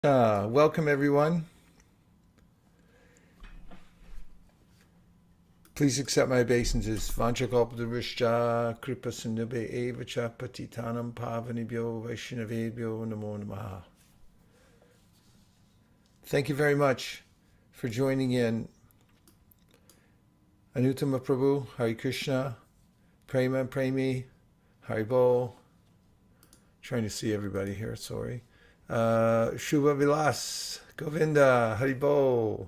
Welcome everyone. Please accept my obeisances. Vanchakalpadurishcha kripa sindhube evacha patitanam pavanibhyo vaishnavebhyo namo namaha. Thank you very much for joining in. Anutama Prabhu, Hare Krishna, Prema Premi, Haribol. Trying to see everybody here, sorry. Shubha Vilas, Govinda, Haribol.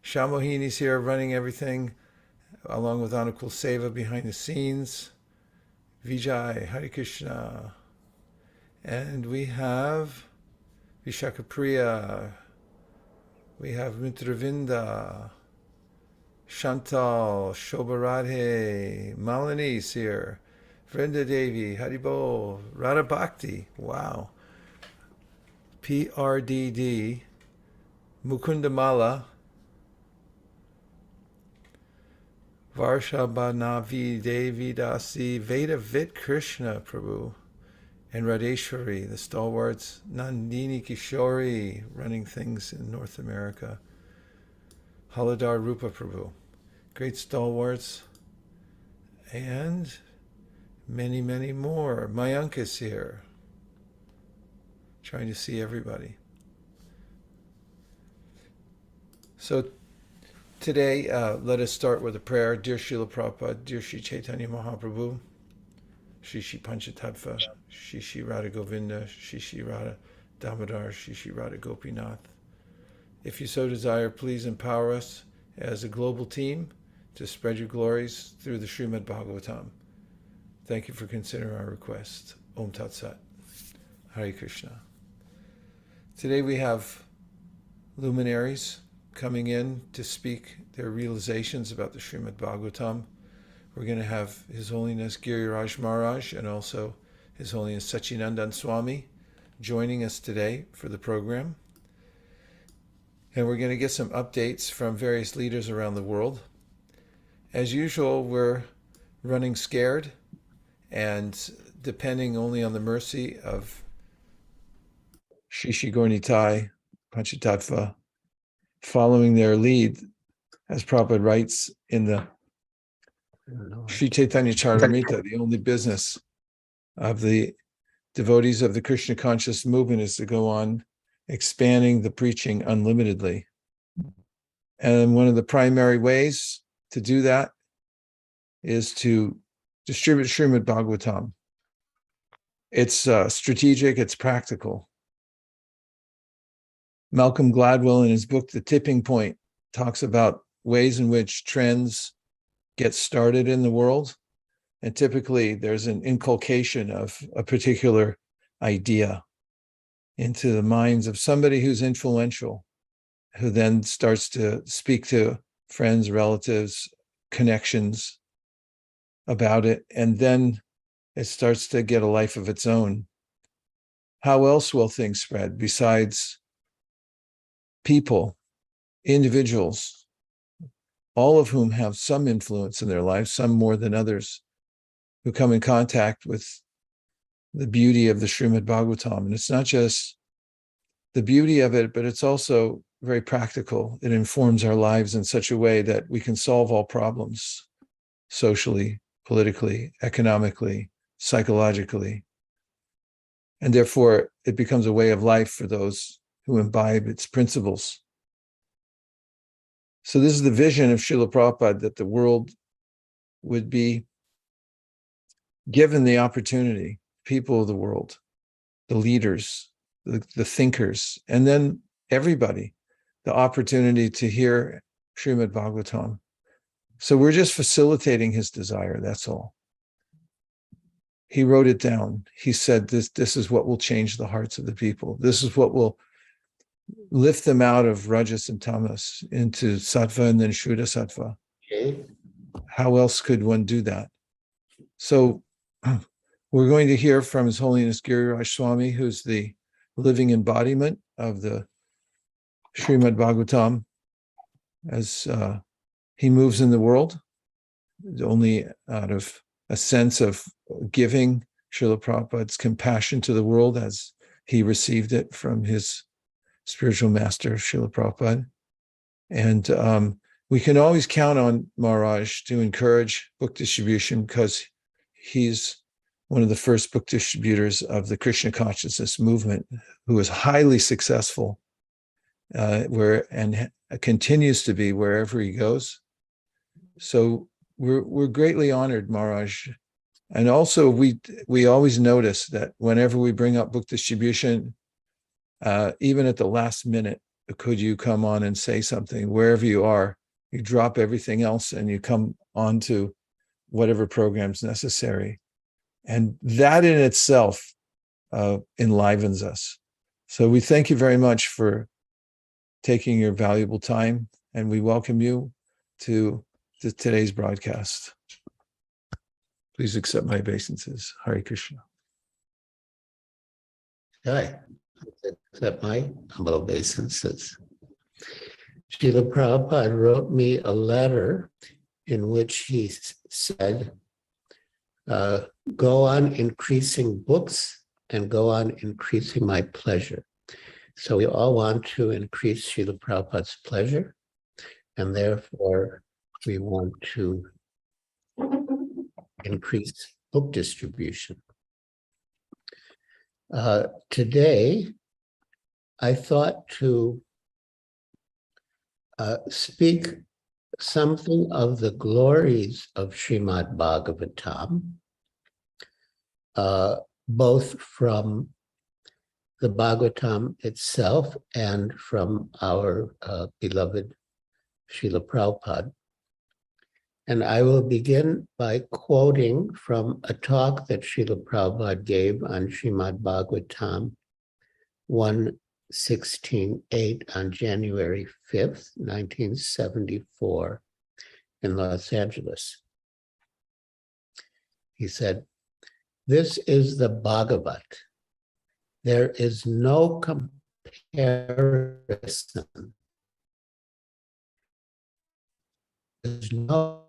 Shamohini's here running everything, along with Anukul Seva behind the scenes. Vijay, Hare Krishna. And we have Vishakapriya. We have Mitravinda. Chantal, Shobharadhe. Malini's here. Vrinda Devi, Haribol. Radha Bhakti. Wow. PRDD. Mukundamala. Varshabhanavi Devi Dasi Veda Vit Krishna Prabhu and Radheshwari, the stalwarts, Nandini Kishori, running things in North America, Haladar Rupa Prabhu, great stalwarts, and many, many more. Mayank is here, trying to see everybody. So today, let us start with a prayer. Dear Srila Prabhupada, dear Sri Chaitanya Mahaprabhu, Shri Shri Panchatattva, Shri Shri Radha Govinda, Shri Shri Radha Damodar, Shri Shri Radha Gopinath. If you so desire, please empower us as a global team to spread your glories through the Srimad Bhagavatam. Thank you for considering our request. Om Tat Sat. Hare Krishna. Today we have luminaries coming in to speak their realizations about the Srimad Bhagavatam. We're going to have His Holiness Giriraj Maharaj and also His Holiness Sachinandan Swami joining us today for the program. And we're going to get some updates from various leaders around the world. As usual, we're running scared and depending only on the mercy of Shri Shri Gaura Panchatattva, following their lead, as Prabhupada writes in the Sri Chaitanya Charitamrita, the only business of the devotees of the Krishna conscious movement is to go on expanding the preaching unlimitedly. And one of the primary ways to do that is to distribute Srimad Bhagavatam. It's strategic, it's practical. Malcolm Gladwell, in his book, The Tipping Point, talks about ways in which trends get started in the world. And typically there's an inculcation of a particular idea into the minds of somebody who's influential, who then starts to speak to friends, relatives, connections about it. And then it starts to get a life of its own. How else will things spread besides people, individuals, all of whom have some influence in their lives, some more than others, who come in contact with the beauty of the Srimad Bhagavatam. And it's not just the beauty of it, but it's also very practical. It informs our lives in such a way that we can solve all problems socially, politically, economically, psychologically. And therefore, it becomes a way of life for those who imbibe its principles. So this is the vision of Srila Prabhupada, that the world would be given the opportunity, people of the world, the leaders, the thinkers, and then everybody, the opportunity to hear Srimad Bhagavatam. So we're just facilitating his desire, that's all. He wrote it down. He said, this is what will change the hearts of the people. This is what will lift them out of Rajas and Tamas into Sattva and then Shuddha Sattva. Okay. How else could one do that? So we're going to hear from His Holiness Giriraj Swami, who's the living embodiment of the Srimad Bhagavatam as he moves in the world, only out of a sense of giving Srila Prabhupada's compassion to the world as he received it from his spiritual master, Srila Prabhupada. And we can always count on Maharaj to encourage book distribution because he's one of the first book distributors of the Krishna consciousness movement, who was highly successful and continues to be wherever he goes. So we're greatly honored, Maharaj. And also we always notice that whenever we bring up book distribution, even at the last minute, could you come on and say something wherever you are? You drop everything else and you come on to whatever program's necessary. And that in itself enlivens us. So we thank you very much for taking your valuable time, and we welcome you to today's broadcast. Please accept my obeisances. Hare Krishna. Hi, accept my humble obeisances. Srila Prabhupada wrote me a letter in which he said, go on increasing books and go on increasing my pleasure. So we all want to increase Srila Prabhupada's pleasure, and therefore we want to increase book distribution. Today, I thought to speak something of the glories of Srimad Bhagavatam, both from the Bhagavatam itself and from our beloved Srila Prabhupada. And I will begin by quoting from a talk that Srila Prabhupada gave on Srimad Bhagavatam 1:16:8 on January 5th, 1974 in Los Angeles. He said, "This is the Bhagavat. There is no comparison. There's no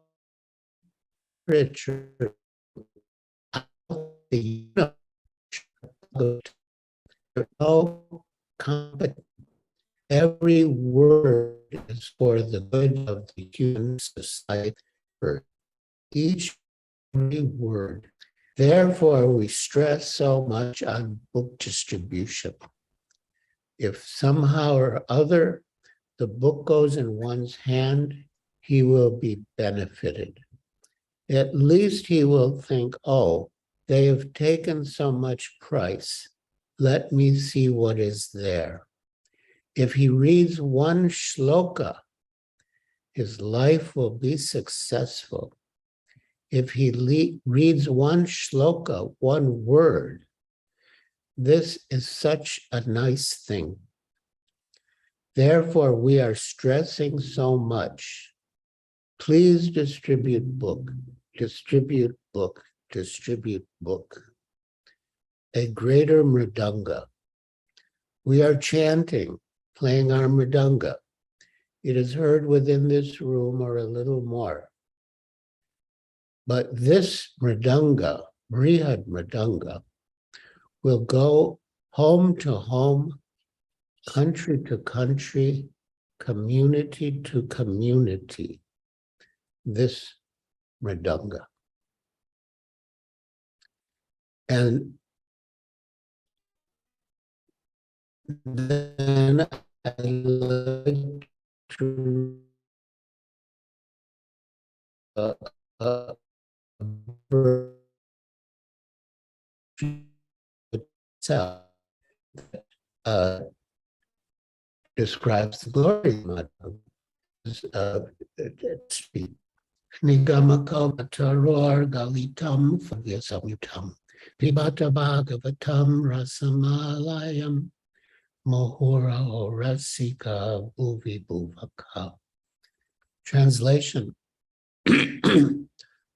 literature out the universe. There's no competition. Every word is for the good of the human society. For each every word. Therefore, we stress so much on book distribution. If somehow or other the book goes in one's hand, he will be benefited. At least he will think, oh, they have taken so much price. Let me see what is there. If he reads one shloka, his life will be successful. If he reads one shloka, one word, this is such a nice thing. Therefore, we are stressing so much. Please distribute book, distribute book, distribute book. A greater mridanga. We are chanting, playing our mridanga. It is heard within this room or a little more. But this mridanga, Brihad mridanga, will go home to home, country to country, community to community. This mridanga. And then I like to itself describes the glory of speech. Nigamako Mataror Galitam Phagyasamyutam Vibhata Bhagavatam Rasamalayam Mohura Orasika Bhuvi Bhuvaka. Translation.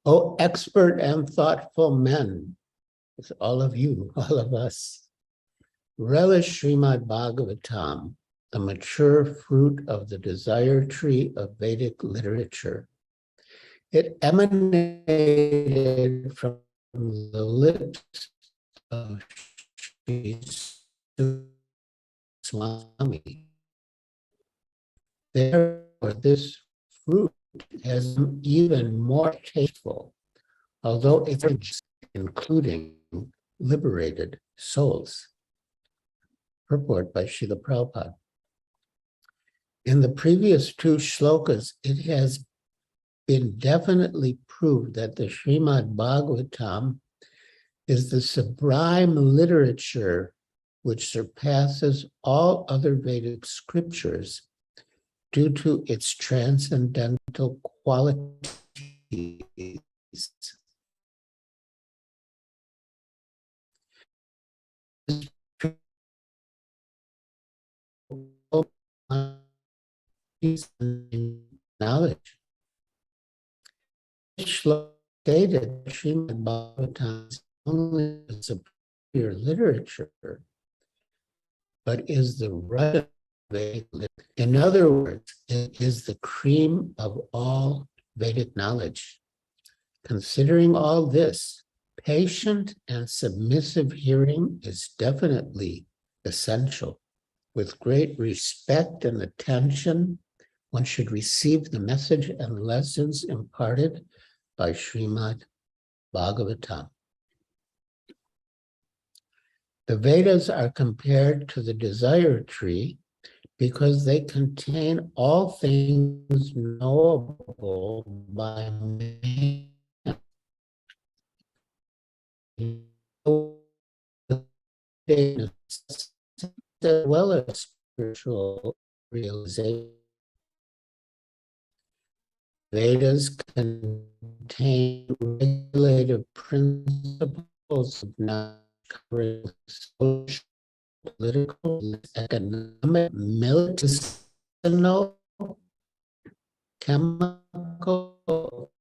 O expert and thoughtful men, it's all of you, all of us, relish Srimad Bhagavatam, the mature fruit of the desire tree of Vedic literature. It emanated from the lips of Sri Swami. Therefore, this fruit is even more tasteful, although it's including liberated souls. Purport by Srila Prabhupada. In the previous two shlokas, it has been definitely proved that the Srimad Bhagavatam is the sublime literature which surpasses all other Vedic scriptures due to its transcendental qualities. Knowledge. Stated Srimad Bhagavatam is only a superior literature, but is the right Vedic literature. In other words, it is the cream of all Vedic knowledge. Considering all this, patient and submissive hearing is definitely essential. With great respect and attention, one should receive the message and lessons imparted by Srimad Bhagavatam. The Vedas are compared to the desire tree because they contain all things knowable by man, as well as spiritual realization. Vedas contain regulative principles of knowledge covering social, political, economic, medicinal, chemical,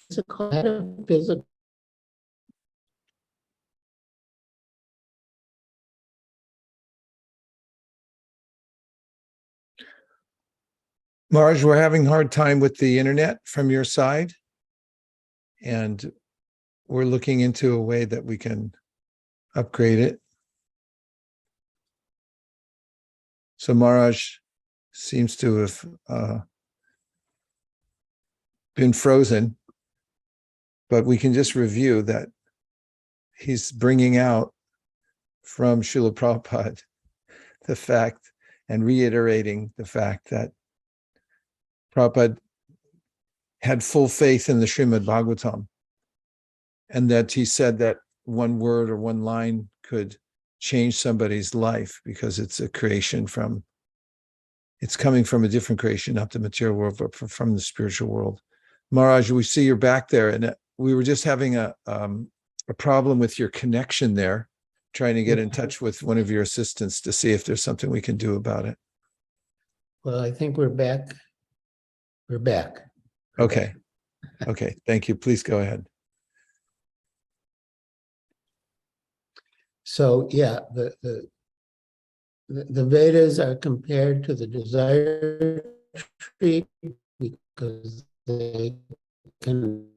physical, metaphysical. Marge, we're having a hard time with the internet from your side, and we're looking into a way that we can upgrade it. So Maharaj seems to have been frozen, but we can just review that he's bringing out from Srila Prabhupada the fact and reiterating the fact that Prabhupada had full faith in the Srimad Bhagavatam, and that he said that one word or one line could change somebody's life because it's a creation from, it's coming from a different creation, not the material world, but from the spiritual world. Maharaj, we see you're back there, and we were just having a problem with your connection there, trying to get in touch with one of your assistants to see if there's something we can do about it. Well, I think we're back. We're back. Okay. Okay. Thank you. Please go ahead. So yeah, the Vedas are compared to the desire tree because they contain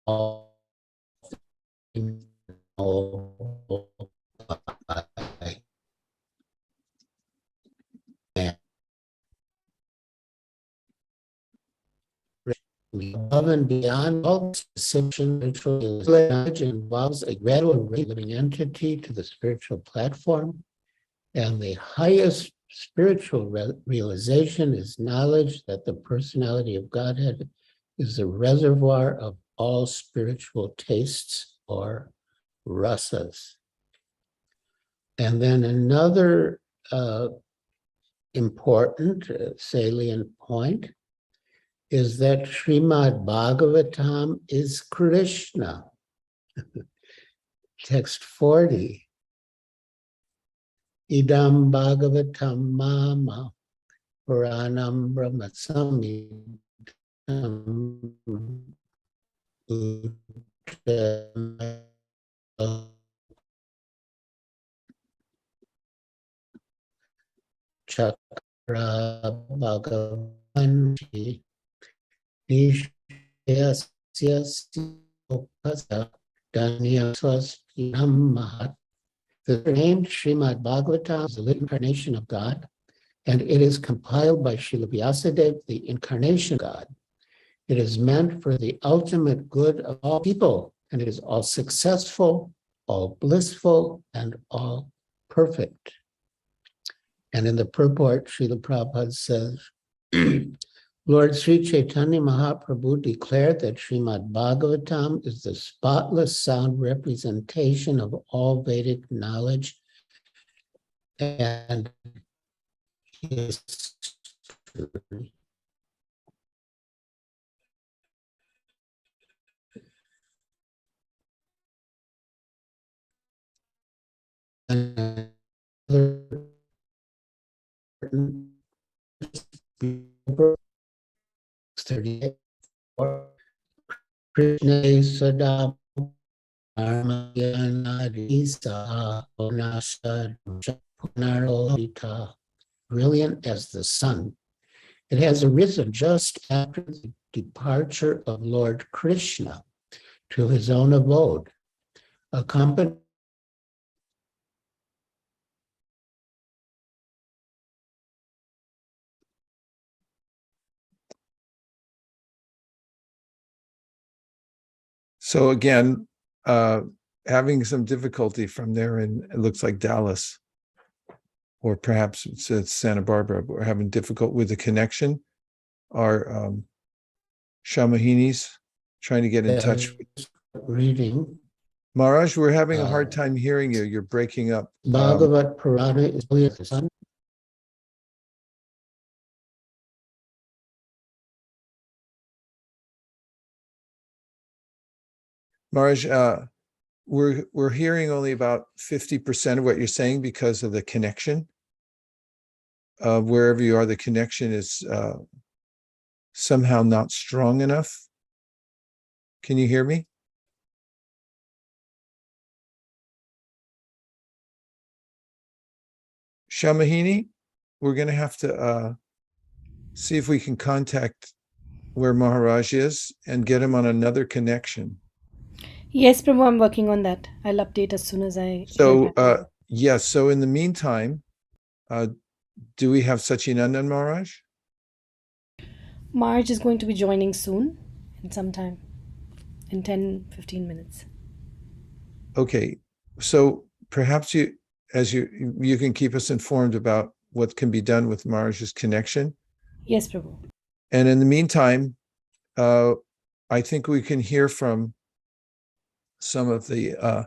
all things known by man. Above and beyond all spiritual knowledge involves a gradual living entity to the spiritual platform, and the highest spiritual realization is knowledge that the personality of Godhead is the reservoir of all spiritual tastes or rasas. And then another important salient point is that Srimad Bhagavatam is Krishna. Text 40. Idam Bhagavatam Mama Puranam Brahmasamidam Chakra Bhagavanti Nishyasyasya Danya Swastiham Mahat The name Srimad Bhagavatam is the living incarnation of God, and it is compiled by Srila Vyasadeva, the incarnation of God. It is meant for the ultimate good of all people, and it is all successful, all blissful, and all perfect. And in the purport, Srila Prabhupada says, Lord Sri Chaitanya Mahaprabhu declared that Srimad Bhagavatam is the spotless sound representation of all Vedic knowledge and history. Krishna Sadam brilliant as the sun. It has arisen just after the departure of Lord Krishna to his own abode, accompanied So again, having some difficulty from there, and it looks like Dallas, or perhaps it's Santa Barbara. But we're having difficult with the connection. Our Shamahinis trying to get in touch. reading. Maharaj, we're having a hard time hearing you. You're breaking up. Bhagavat Purana is brilliant as the sun. Maharaj, we're hearing only about 50% of what you're saying because of the connection. Wherever you are, the connection is somehow not strong enough. Can you hear me? Shamahini, we're going to have to see if we can contact where Maharaj is and get him on another connection. Yes, Prabhu, I'm working on that. I'll update as soon as I So, hear back. yes. So in the meantime, do we have Sachinandan Maharaj? Marge is going to be joining soon, in some time, in 10-15 minutes. Okay. So perhaps you can keep us informed about what can be done with Maharaj's connection. Yes, Prabhu. And in the meantime, I think we can hear from some of the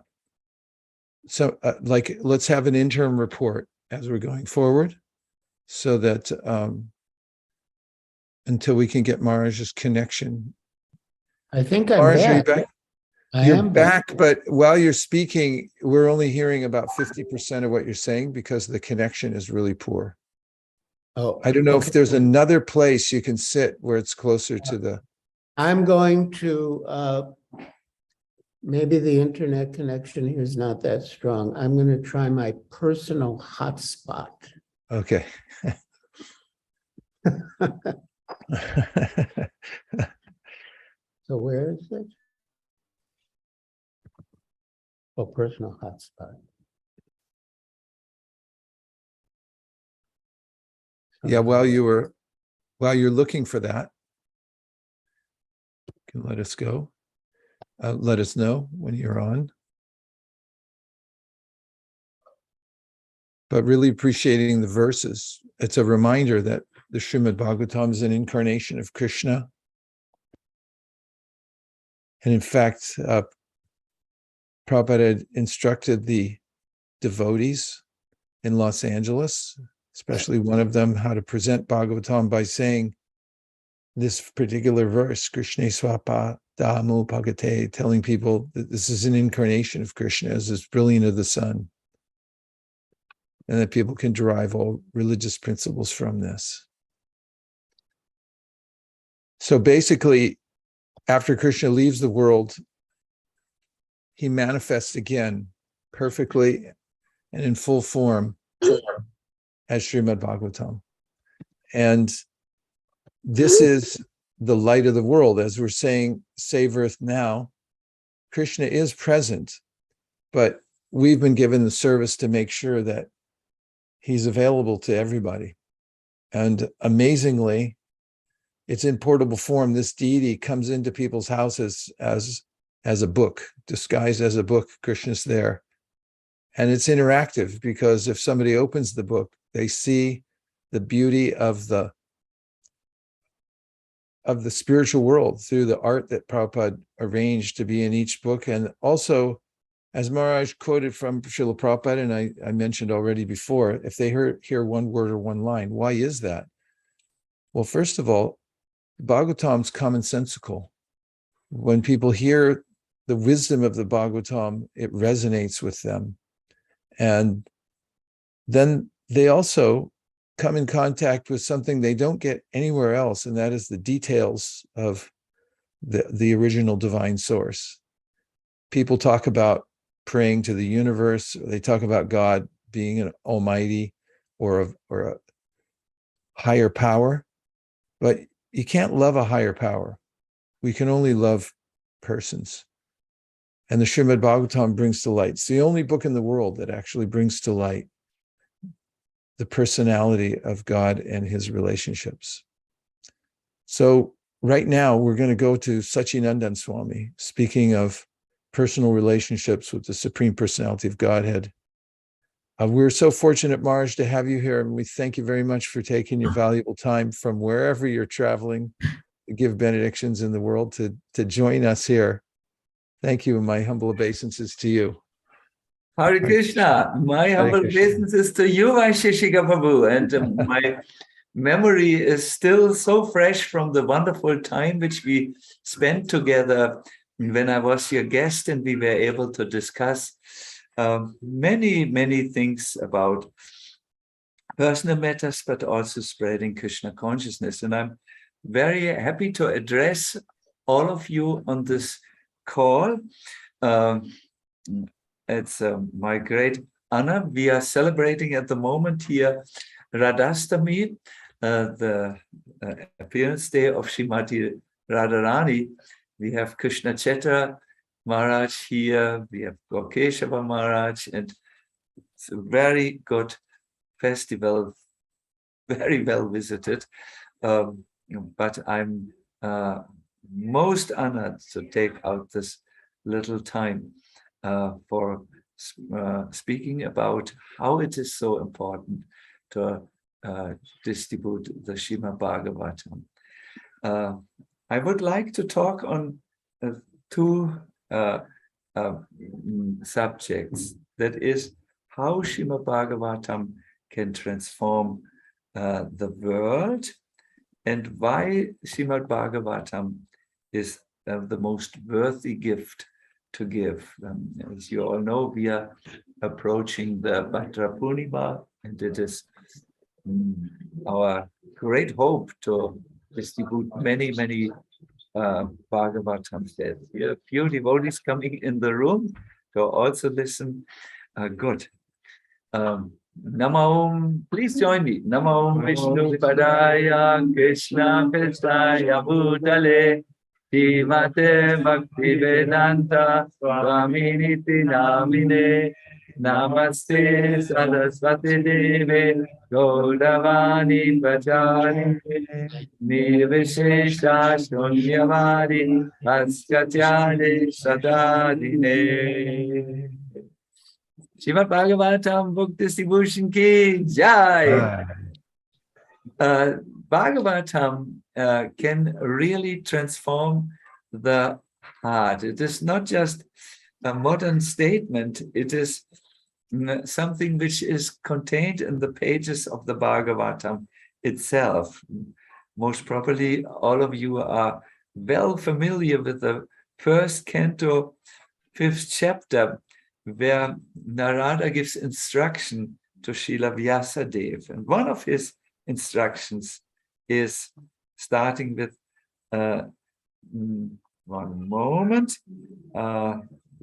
like, let's have an interim report as we're going forward, so that until we can get Maharaj's connection. I think I'm Maharaj, are you back. back? I You're am back, but while you're speaking, we're only hearing about 50% of what you're saying because the connection is really poor. Oh, I don't know if okay. there's another place you can sit where it's closer to the. I'm going to, maybe the internet connection here is not that strong. I'm going to try my personal hotspot. Okay. So where is it? Oh, personal hotspot. Yeah, while you're looking for that, you can let us go. Let us know when you're on. But really appreciating the verses. It's a reminder that the Srimad Bhagavatam is an incarnation of Krishna. And in fact, Prabhupada had instructed the devotees in Los Angeles, especially one of them, how to present Bhagavatam by saying this particular verse, Krishna Swapa Damu Bhagate, telling people that this is an incarnation of Krishna as this brilliant of the sun, and that people can derive all religious principles from this. So basically, after Krishna leaves the world, he manifests again perfectly and in full form as Srimad Bhagavatam. And this is the light of the world. As we're saying, save earth now, Krishna is present, but we've been given the service to make sure that he's available to everybody. And amazingly, it's in portable form. This deity comes into people's houses as a book, disguised as a book. Krishna's there. And it's interactive because if somebody opens the book, they see the beauty of the spiritual world through the art that Prabhupada arranged to be in each book. And also, as Maharaj quoted from Srila Prabhupada, and I mentioned already before, if they hear one word or one line, why is that? Well, first of all, Bhagavatam's commonsensical. When people hear the wisdom of the Bhagavatam, it resonates with them. And then they also come in contact with something they don't get anywhere else, and that is the details of the original divine source. People talk about praying to the universe, or they talk about God being an almighty or a higher power, but you can't love a higher power. We can only love persons. And the Srimad Bhagavatam brings to light. It's the only book in the world that actually brings to light the personality of God and his relationships. So right now, we're going to go to Sachinandan Swami, speaking of personal relationships with the Supreme Personality of Godhead. We're so fortunate, Maharaj, to have you here, and we thank you very much for taking your valuable time from wherever you're traveling to give benedictions in the world to join us here. Thank you, and my humble obeisances to you. Hare Krishna, my humble obeisances to you, Vaisheshika Prabhu, and my memory is still so fresh from the wonderful time which we spent together when I was your guest, and we were able to discuss many things about personal matters, but also spreading Krishna consciousness. And I'm very happy to address all of you on this call. It's my great honor. We are celebrating at the moment here Radhastami, the appearance day of Srimati Radharani. We have Krishna Chetra Maharaj here, we have Gokeshava Maharaj, and it's a very good festival, very well visited. But I'm most honored to take out this little time for speaking about how it is so important to distribute the Srimad Bhagavatam. I would like to talk on two subjects. That is, how Srimad Bhagavatam can transform the world, and why Srimad Bhagavatam is the most worthy gift to give. As you all know, we are approaching the Bhadra Purnima, and it is our great hope to distribute many Bhagavatams. There are a few devotees coming in the room to also listen. Good. Namo, please join me. Namo Vishnu Padaya Krishna Krishna Bhutale Srimate Bhakti Vedanta Swaminiti Namine Namaste Saraswati Deve Gaudavani Prachari Nirvishesha Shunyavadi Askatyade Sadadine. Srimad Bhagavatam Book Distribution Ki Jai. Bhagavatam can really transform the heart. It is not just a modern statement, it is something which is contained in the pages of the Bhagavatam itself. Most probably, all of you are well familiar with the first canto, 5th chapter, where Narada gives instruction to Srila Vyasadeva. And one of his instructions is starting with, one moment,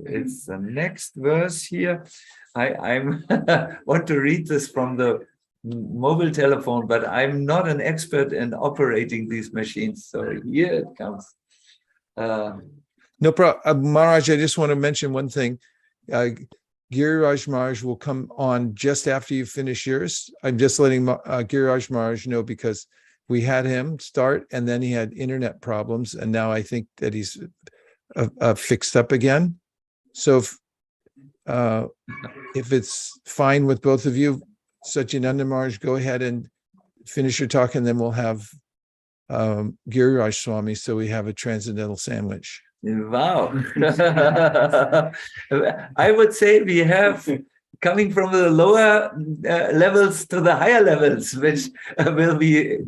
it's the next verse here. I want to read this from the mobile telephone, but I'm not an expert in operating these machines. So here it comes. No problem. Maharaj, I just want to mention one thing. Giriraj Maharaj will come on just after you finish yours. I'm just letting Giriraj Maharaj know because we had him start and then he had internet problems. And now I think that he's fixed up again. So if it's fine with both of you, Satyananda Maharaj, go ahead and finish your talk, and then we'll have Giriraj Swami, so we have a transcendental sandwich. Wow. I would say we have coming from the lower levels to the higher levels, which will be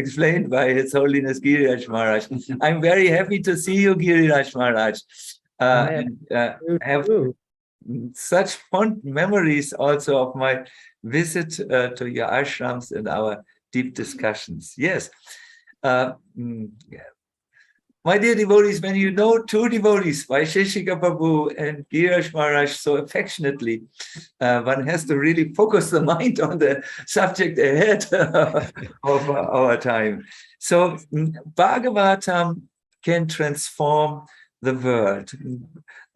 explained by His Holiness Giriraj Maharaj. I'm very happy to see you, Giriraj Maharaj. Have such fond memories also of my visit to your ashrams and our deep discussions. Yes. My dear devotees, when you know two devotees, Vaisheshika Prabhu and Giriraj Maharaj, so affectionately, one has to really focus the mind on the subject ahead of our time. So Bhagavatam can transform the world.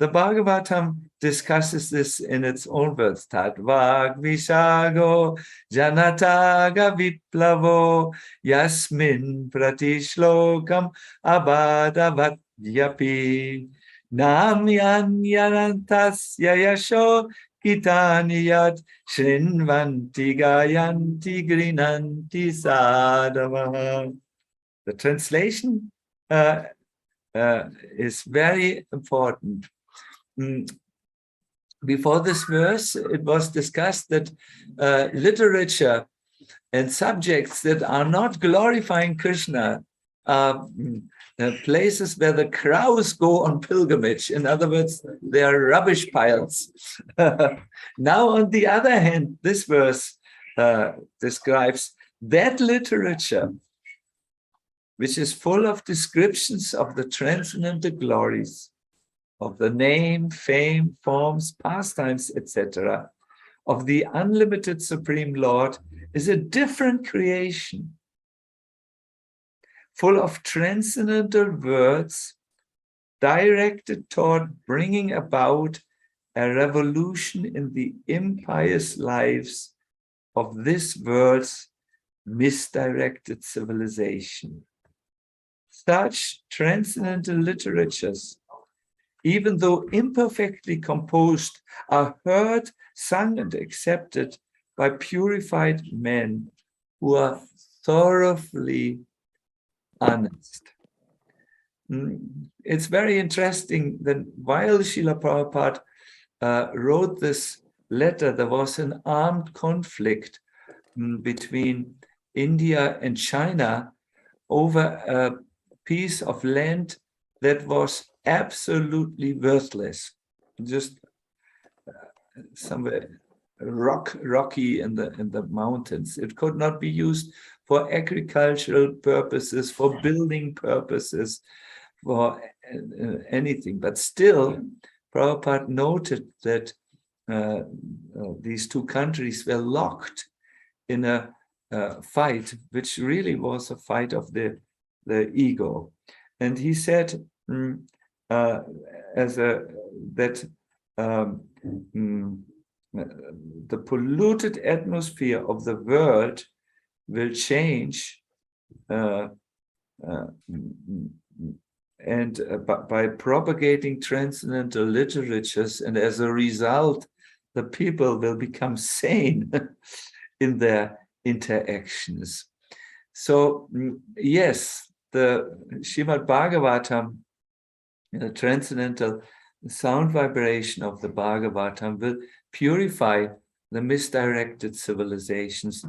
The Bhagavatam discusses this in its own words. Tatvag Vishago Janataga Viplavo Yasmin Pratishlokam Abhadavat Yapi Namyan Yarantas Yayasho Kitaniyat Shrinvanti Gayanti Grinanti Sadhava. The translation is very important. Before this verse, it was discussed that literature and subjects that are not glorifying Krishna are places where the crows go on pilgrimage. In other words, they are rubbish piles. Now, on the other hand, this verse describes that literature which is full of descriptions of the transcendental glories of the name, fame, forms, pastimes, etc., of the unlimited Supreme Lord, is a different creation, full of transcendental words directed toward bringing about a revolution in the impious lives of this world's misdirected civilization. Such transcendental literatures, even though imperfectly composed, are heard, sung, and accepted by purified men who are thoroughly honest. It's very interesting that while Srila Prabhupada wrote this letter, there was an armed conflict between India and China over a piece of land that was absolutely worthless, just somewhere rocky in the mountains. It could not be used for agricultural purposes, for building purposes, for anything. But still, Prabhupada noted that these two countries were locked in a fight, which really was a fight of the ego. And he said that the polluted atmosphere of the world will change and by propagating transcendental literatures, and as a result, the people will become sane in their interactions. So yes, the Srimad Bhagavatam, the transcendental sound vibration of the Bhagavatam, will purify the misdirected civilizations,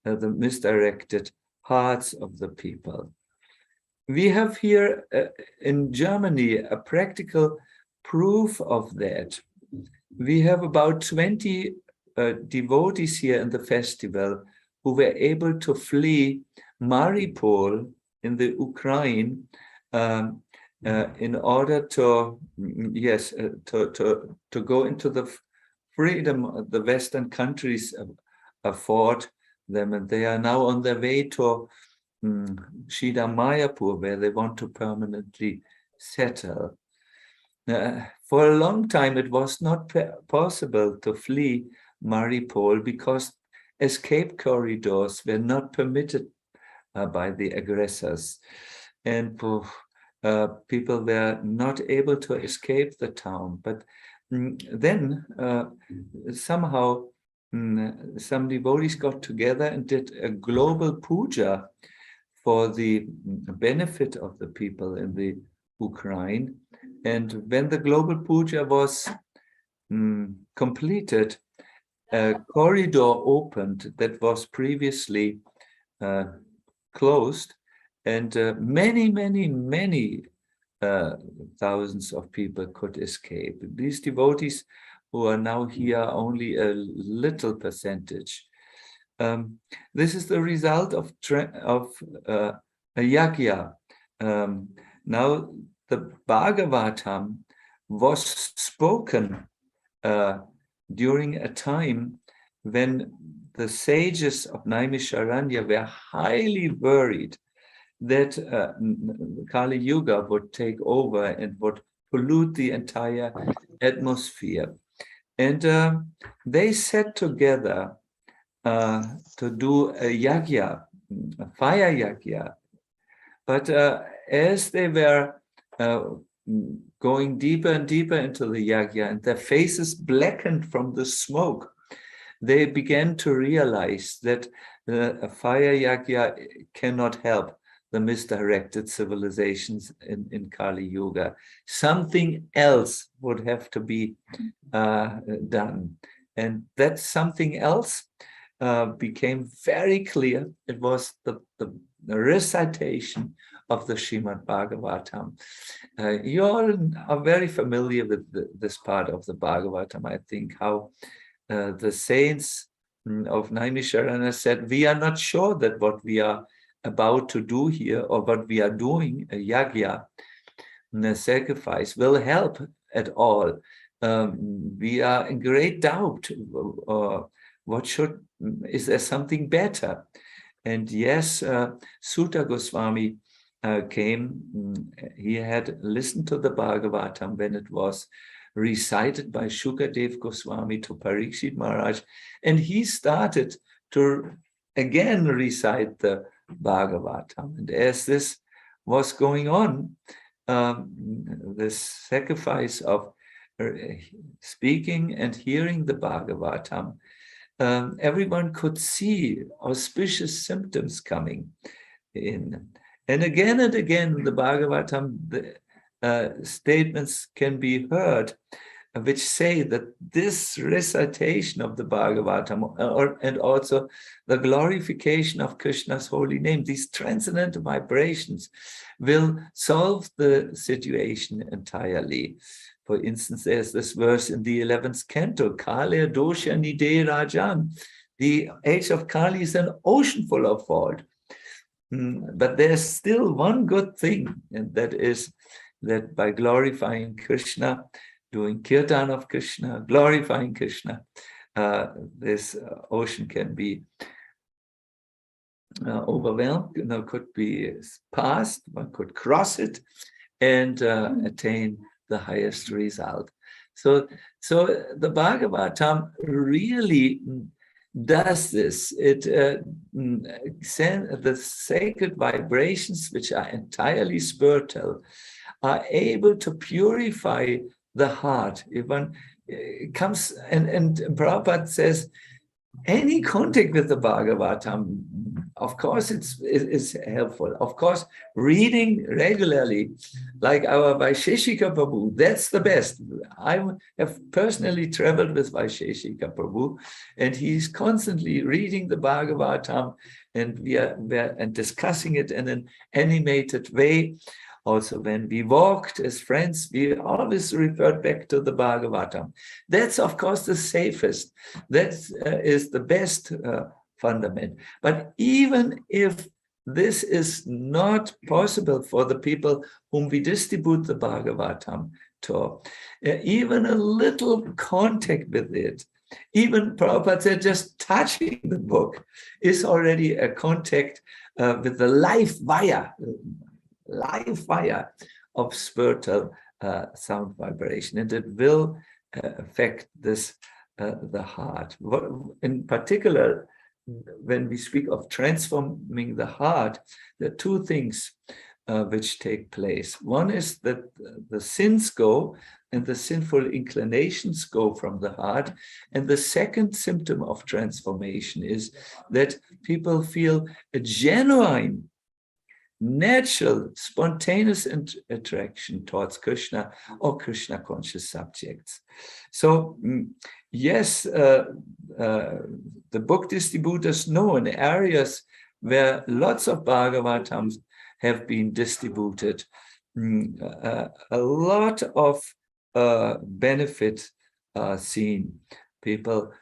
the misdirected hearts of the people. We have here in Germany a practical proof of that. We have about 20 devotees here in the festival who were able to flee Mariupol in the Ukraine in order to, to go into the freedom the Western countries afford them, and they are now on their way to Shida Mayapur, where they want to permanently settle. For a long time, it was not possible to flee Mariupol because escape corridors were not permitted by the aggressors. And people were not able to escape the town. But then somehow some devotees got together and did a global puja for the benefit of the people in the Ukraine. And when the global puja was completed, a corridor opened that was previously closed, and many thousands of people could escape. These devotees who are now here, only a little percentage. This is the result of a yagya. Now the Bhagavatam was spoken during a time when the sages of Naimisharanya were highly worried that Kali Yuga would take over and would pollute the entire atmosphere. And they sat together to do a yagya, a fire yagya. But as they were going deeper and deeper into the yagya, and their faces blackened from the smoke, they began to realize that a fire yagya cannot help the misdirected civilizations in Kali Yuga. Something else would have to be done. And that something else became very clear. It was the recitation of the Srimad Bhagavatam. You all are very familiar with this part of the Bhagavatam, I think, how the saints of Naimisharanya said, we are not sure that what we are about to do here, or what we are doing, a yagya, a sacrifice, will help at all. We are in great doubt. Is there something better? And yes, Sutta Goswami came. He had listened to the Bhagavatam when it was recited by Shukadev Goswami to Parikshit Maharaj, and he started to again recite the Bhagavatam. And as this was going on, this sacrifice of speaking and hearing the Bhagavatam, everyone could see auspicious symptoms coming in. And again, the Bhagavatam, the statements can be heard which say that this recitation of the Bhagavatam and also the glorification of Krishna's holy name, these transcendental vibrations, will solve the situation entirely. For instance, there's this verse in the 11th canto, Kale dosha nide rajan. The age of Kali is an ocean full of fault. But there's still one good thing, and that is that by glorifying Krishna, doing kirtan of Krishna, glorifying Krishna, this ocean can be overwhelmed, could be passed, one could cross it and attain the highest result. So the Bhagavatam really does this. It sends the sacred vibrations, which are entirely spiritual, are able to purify the heart. If one comes, and Prabhupada says, any contact with the Bhagavatam, of course, it's helpful. Of course, reading regularly, like our Vaisheshika Prabhu, that's the best. I have personally traveled with Vaisheshika Prabhu, and he's constantly reading the Bhagavatam, and we are discussing it in an animated way. Also, when we walked as friends, we always referred back to the Bhagavatam. That's, of course, the safest. That is the best fundament. But even if this is not possible for the people whom we distribute the Bhagavatam to, even a little contact with it, even Prabhupada said just touching the book is already a contact with the life fire of spiritual sound vibration, and it will affect this the heart. In particular, when we speak of transforming the heart, there are two things which take place. One is that the sins go and the sinful inclinations go from the heart. And the second symptom of transformation is that people feel a genuine, natural, spontaneous attraction towards Krishna or Krishna conscious subjects. So yes, the book distributors know in areas where lots of Bhagavatams have been distributed, a lot of benefit are seen. People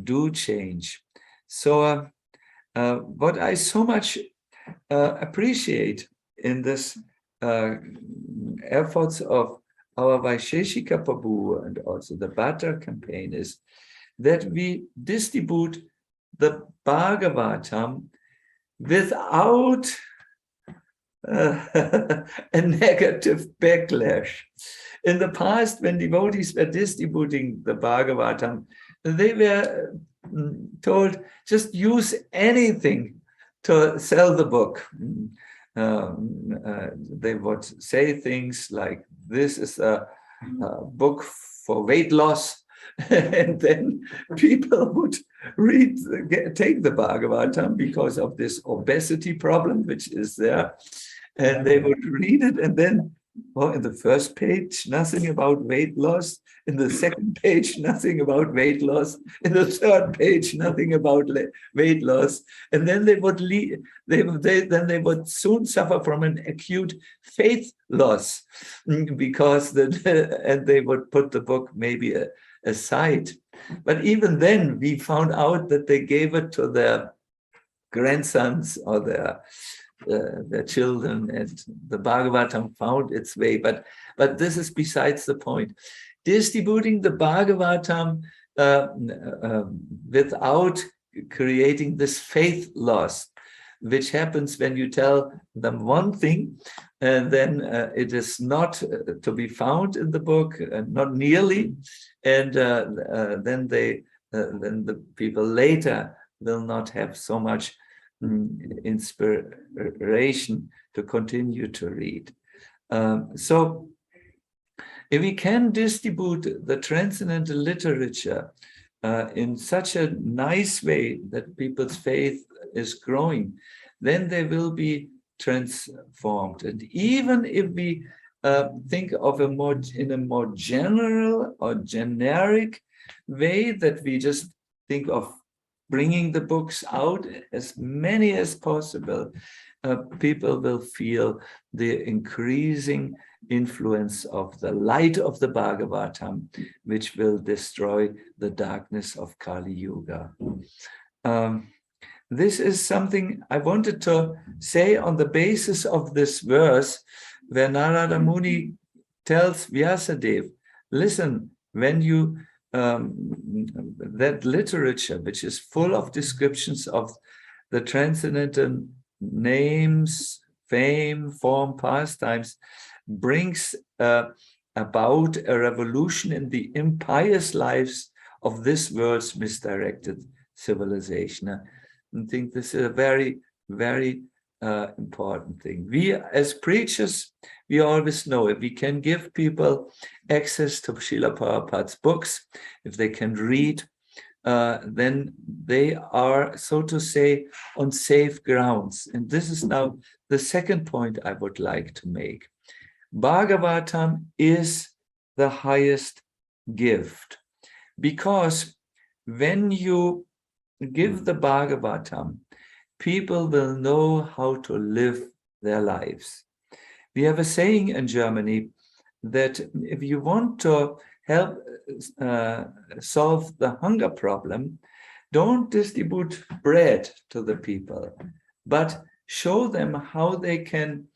do change. So what I so much appreciate in this efforts of our Vaisheshika Prabhu and also the Bhadra campaign is that we distribute the Bhagavatam without a negative backlash. In the past, when devotees were distributing the Bhagavatam, they were told, just use anything to sell the book. They would say things like, this is a book for weight loss. And then people would take the Bhagavatam because of this obesity problem, which is there. And they would read it, and then, well, in the first page, nothing about weight loss. In the second page, nothing about weight loss. In the third page, nothing about weight loss. And then they would they would soon suffer from an acute faith loss, because and they would put the book maybe aside. But even then, we found out that they gave it to their grandsons or their children, and the Bhagavatam found its way. But this is besides the point. Distributing the Bhagavatam without creating this faith loss, which happens when you tell them one thing, and then it is not to be found in the book, not nearly, and then the people later will not have so much inspiration to continue to read. So if we can distribute the transcendental literature in such a nice way that people's faith is growing, then they will be transformed. And even if we think of in a more general or generic way, that we just think of bringing the books out as many as possible, people will feel the increasing influence of the light of the Bhagavatam, which will destroy the darkness of Kali Yuga. This is something I wanted to say on the basis of this verse, where Narada Muni tells Vyasadeva, listen, when you that literature, which is full of descriptions of the transcendental names, fame, form, pastimes, brings about a revolution in the impious lives of this world's misdirected civilization. I think this is a very, very important thing. We as preachers, we always know if we can give people access to Srila Prabhupada's books, if they can read, then they are, so to say, on safe grounds. And this is now the second point I would like to make. Bhagavatam is the highest gift, because when you give the Bhagavatam, people will know how to live their lives. We have a saying in Germany that if you want to help solve the hunger problem, don't distribute bread to the people, but show them how they can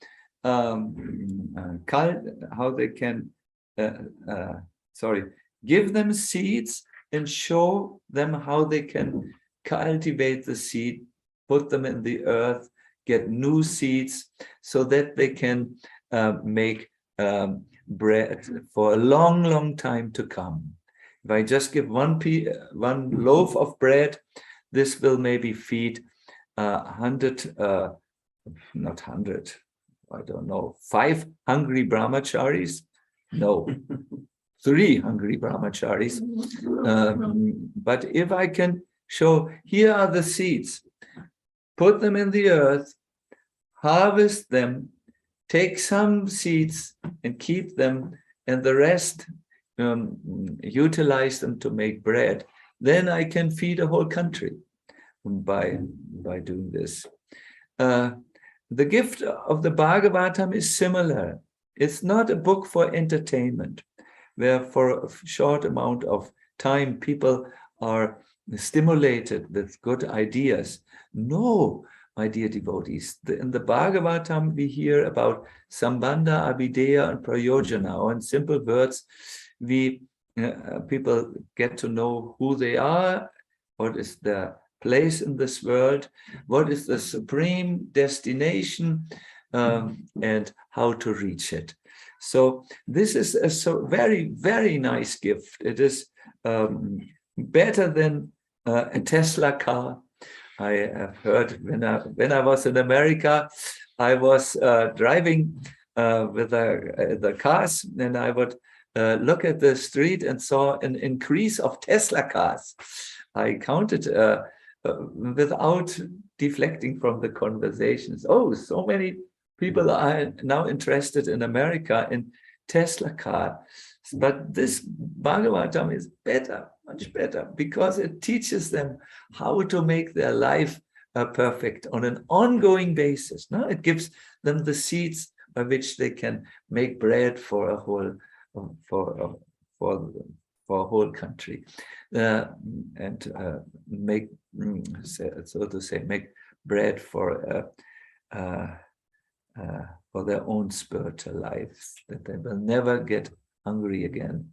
give them seeds and show them how they can cultivate the seed, put them in the earth, get new seeds, so that they can make bread for a long, long time to come. If I just give one loaf of bread, this will maybe feed 100, not 100, I don't know, 5 hungry brahmacharis? No, 3 hungry brahmacharis. But if I can show, here are the seeds, put them in the earth, harvest them, take some seeds and keep them, and the rest utilize them to make bread, then I can feed a whole country by doing this. The gift of the Bhagavatam is similar. It's not a book for entertainment, where for a short amount of time people are stimulated with good ideas. No, my dear devotees, in the Bhagavatam we hear about Sambandha, Abhideya, and Prayojana, or in simple words, people get to know who they are, what is their place in this world, what is the supreme destination, and how to reach it. So this is a very, very nice gift. It is better than a Tesla car. I have heard when I was in America, I was driving with the cars, and I would look at the street and saw an increase of Tesla cars. I counted without deflecting from the conversations. Oh, so many people are now interested in America in Tesla car. But this Bhagavatam is better, much better, because it teaches them how to make their life perfect on an ongoing basis. No? It gives them the seeds by which they can make bread for a whole whole country, and make, so to say, make bread for their own spiritual lives, that they will never get hungry again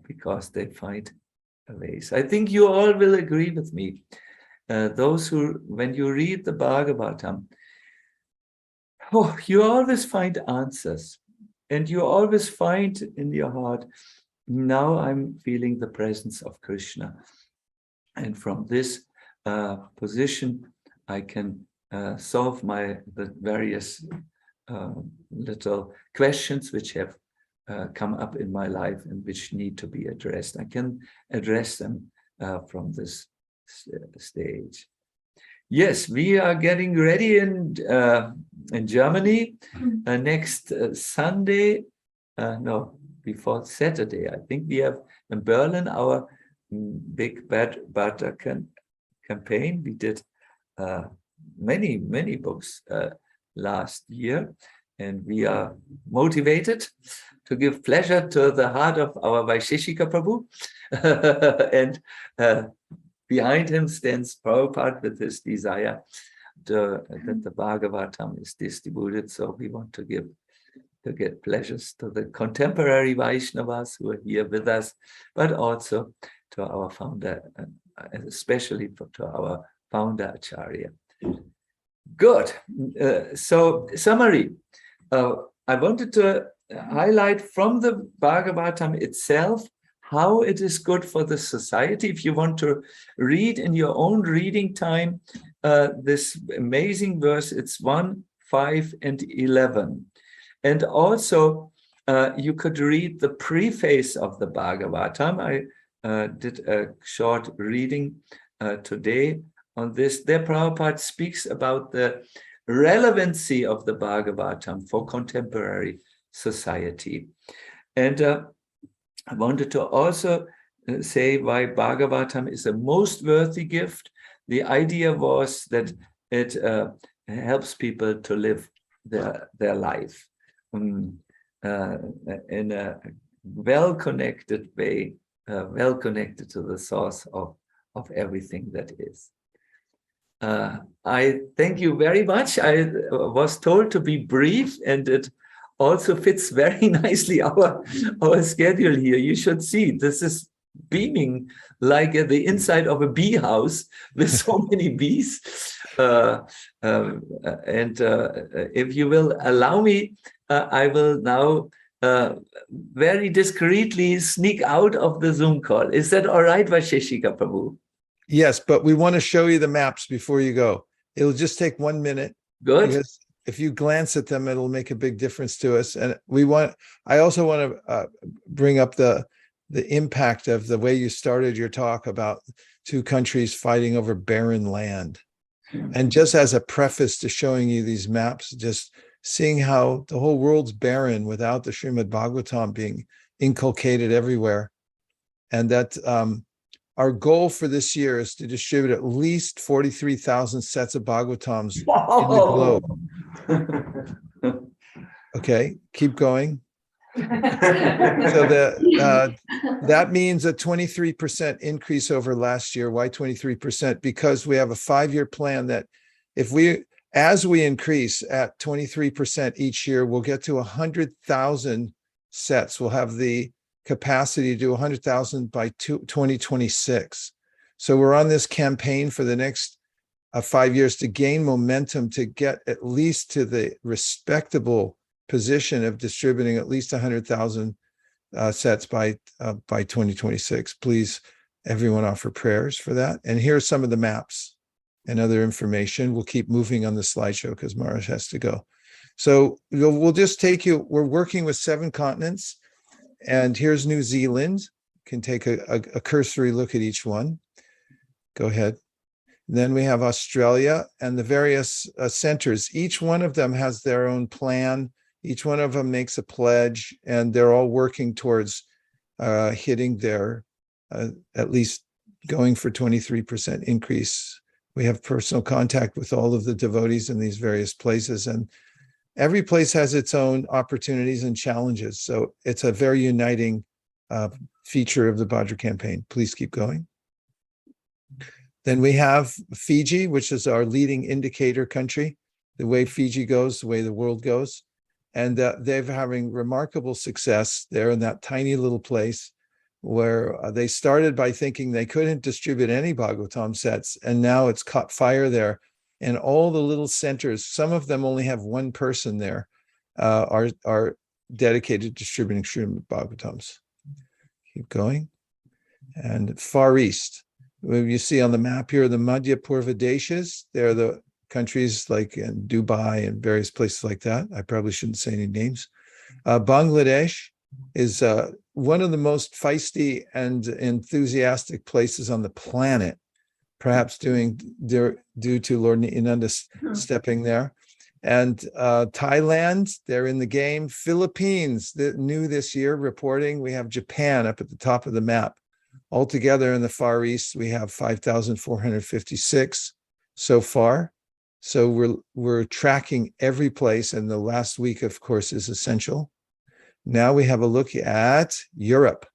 because they find ways. I think you all will agree with me. Those who, when you read the Bhagavatam, you always find answers, and you always find in your heart, now I'm feeling the presence of Krishna. And from this position, I can solve the various little questions which have come up in my life and which need to be addressed. I can address them from this stage. Yes, we are getting ready in Germany next Sunday. No, before Saturday. I think we have in Berlin our big Bhadra campaign. We did many books last year, and we are motivated to give pleasure to the heart of our Vaisheshika Prabhu. And behind him stands Prabhupada with his desire that the Bhagavatam is distributed. So we want to get pleasures to the contemporary Vaishnavas who are here with us, but also to our founder, especially to our founder Acharya. Good. So summary. I wanted to highlight from the Bhagavatam itself how it is good for the society. If you want to read in your own reading time, this amazing verse, it's 1, 5, and 11. And also, you could read the preface of the Bhagavatam. I did a short reading today on this. There, Prabhupada speaks about the relevancy of the Bhagavatam for contemporary society. And I wanted to also say why Bhagavatam is a most worthy gift. The idea was that it helps people to live their life in a well-connected way, well-connected to the source of everything that is. I thank you very much. I was told to be brief, and it also fits very nicely our schedule here. You should see, this is beaming like the inside of a bee house with so many bees. And if you will allow me, I will now very discreetly sneak out of the Zoom call. Is that all right, Vaisheshika Prabhu? Yes, but we want to show you the maps before you go. It'll just take 1 minute. Good. Because if you glance at them, it'll make a big difference to us. And I also want to bring up the impact of the way you started your talk about two countries fighting over barren land. And just as a preface to showing you these maps, just seeing how the whole world's barren without the Srimad Bhagavatam being inculcated everywhere. And that our goal for this year is to distribute at least 43,000 sets of Bhagavatams in the globe. Okay, keep going. So that means a 23% increase over last year. Why 23%? Because we have a 5-year plan that as we increase at 23% each year, we'll get to 100,000 sets. We'll have the capacity to do 100,000 by 2026. So we're on this campaign for the next 5 years to gain momentum to get at least to the respectable position of distributing at least 100,000 sets by 2026. Please, everyone, offer prayers for that. And here are some of the maps and other information. We'll keep moving on the slideshow because Maharaj has to go. So we'll just take you. We're working with 7 continents. And here's New Zealand. You can take a cursory look at each one. Go ahead. Then we have Australia and the various centers. Each one of them has their own plan. Each one of them makes a pledge, and they're all working towards hitting their, at least going for 23% increase. We have personal contact with all of the devotees in these various places, and every place has its own opportunities and challenges. So it's a very uniting feature of the Bhadra campaign. Please keep going. Then we have Fiji, which is our leading indicator country. The way Fiji goes, the way the world goes. And they're having remarkable success. They're in that tiny little place where they started by thinking they couldn't distribute any Bhagavatam sets. And now it's caught fire there. And all the little centers, some of them only have one person there, are dedicated to distributing Srimad Bhagavatams. Keep going. And Far East. You see on the map here, the Madhya Purva Deshas. They're the countries like in Dubai and various places like that. I probably shouldn't say any names. Bangladesh is one of the most feisty and enthusiastic places on the planet, perhaps due to Lord Inanda stepping there. And Thailand, they're in the game. Philippines, new this year, reporting. We have Japan up at the top of the map. Altogether in the Far East, we have 5,456 so far. So we're tracking every place, and the last week, of course, is essential. Now we have a look at Europe,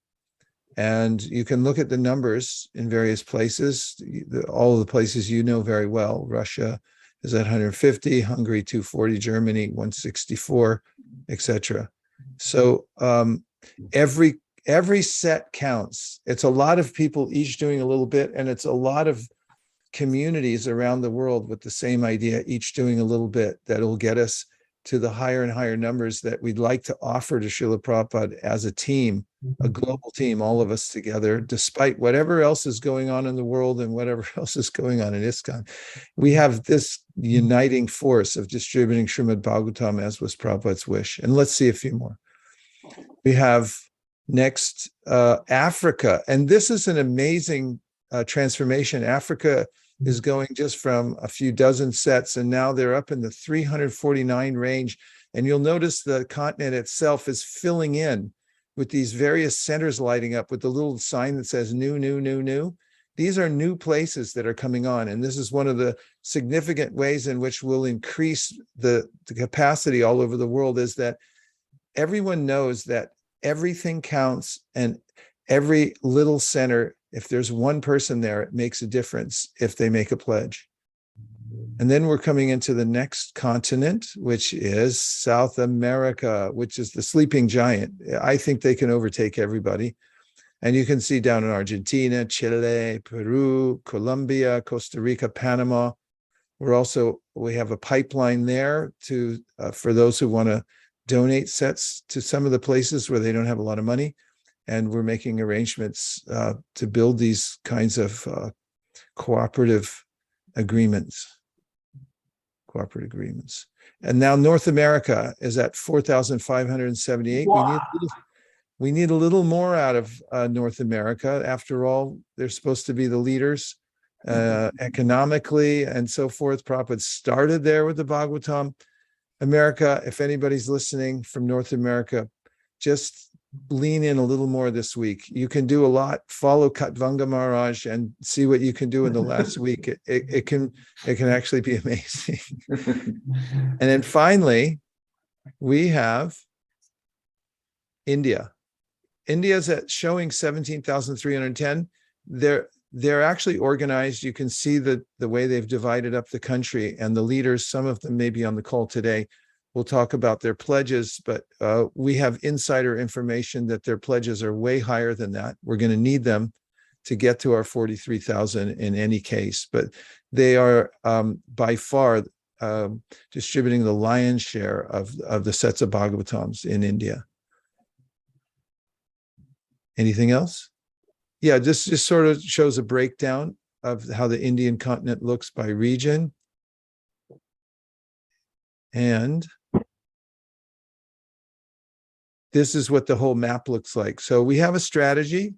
and you can look at the numbers in various places, all of the places you know very well. Russia is at 150, Hungary 240, Germany 164, etc. So every set counts. It's a lot of people each doing a little bit, and it's a lot of communities around the world with the same idea, each doing a little bit, that will get us to the higher and higher numbers that we'd like to offer to Srila Prabhupada as a team, a global team, all of us together, despite whatever else is going on in the world and whatever else is going on in ISKCON. We have this uniting force of distributing Srimad Bhagavatam as was Prabhupada's wish. And let's see a few more. We have next Africa, and this is an amazing transformation. Africa is going just from a few dozen sets, and now they're up in the 349 range. And you'll notice the continent itself is filling in with these various centers lighting up with the little sign that says new, new, new, new. These are new places that are coming on. And this is one of the significant ways in which we'll increase the capacity all over the world, is that everyone knows that everything counts, and every little center, if there's one person there, it makes a difference if they make a pledge. And then we're coming into the next continent, which is South America, which is the sleeping giant. I think they can overtake everybody. And you can see down in Argentina, Chile, Peru, Colombia, Costa Rica, Panama. We have a pipeline there to for those who want to donate sets to some of the places where they don't have a lot of money. And we're making arrangements to build these kinds of cooperative agreements. And now North America is at 4,578. Wow. We need a little more out of North America. After all, they're supposed to be the leaders economically and so forth. Prabhupada started there with the Bhagavatam. America, if anybody's listening from North America, just lean in a little more this week. You can do a lot. Follow Katvanga Maharaj and see what you can do in the last week. It can actually be amazing. And then finally, we have India. India's at showing 17,310. They're actually organized. You can see the way they've divided up the country, and the leaders, some of them may be on the call today, will talk about their pledges, but we have insider information that their pledges are way higher than that. We're going to need them to get to our 43,000 in any case, but they are by far distributing the lion's share of the sets of Bhagavatams in India. Anything else? Yeah, this just sort of shows a breakdown of how the Indian continent looks by region. And this is what the whole map looks like. So we have a strategy.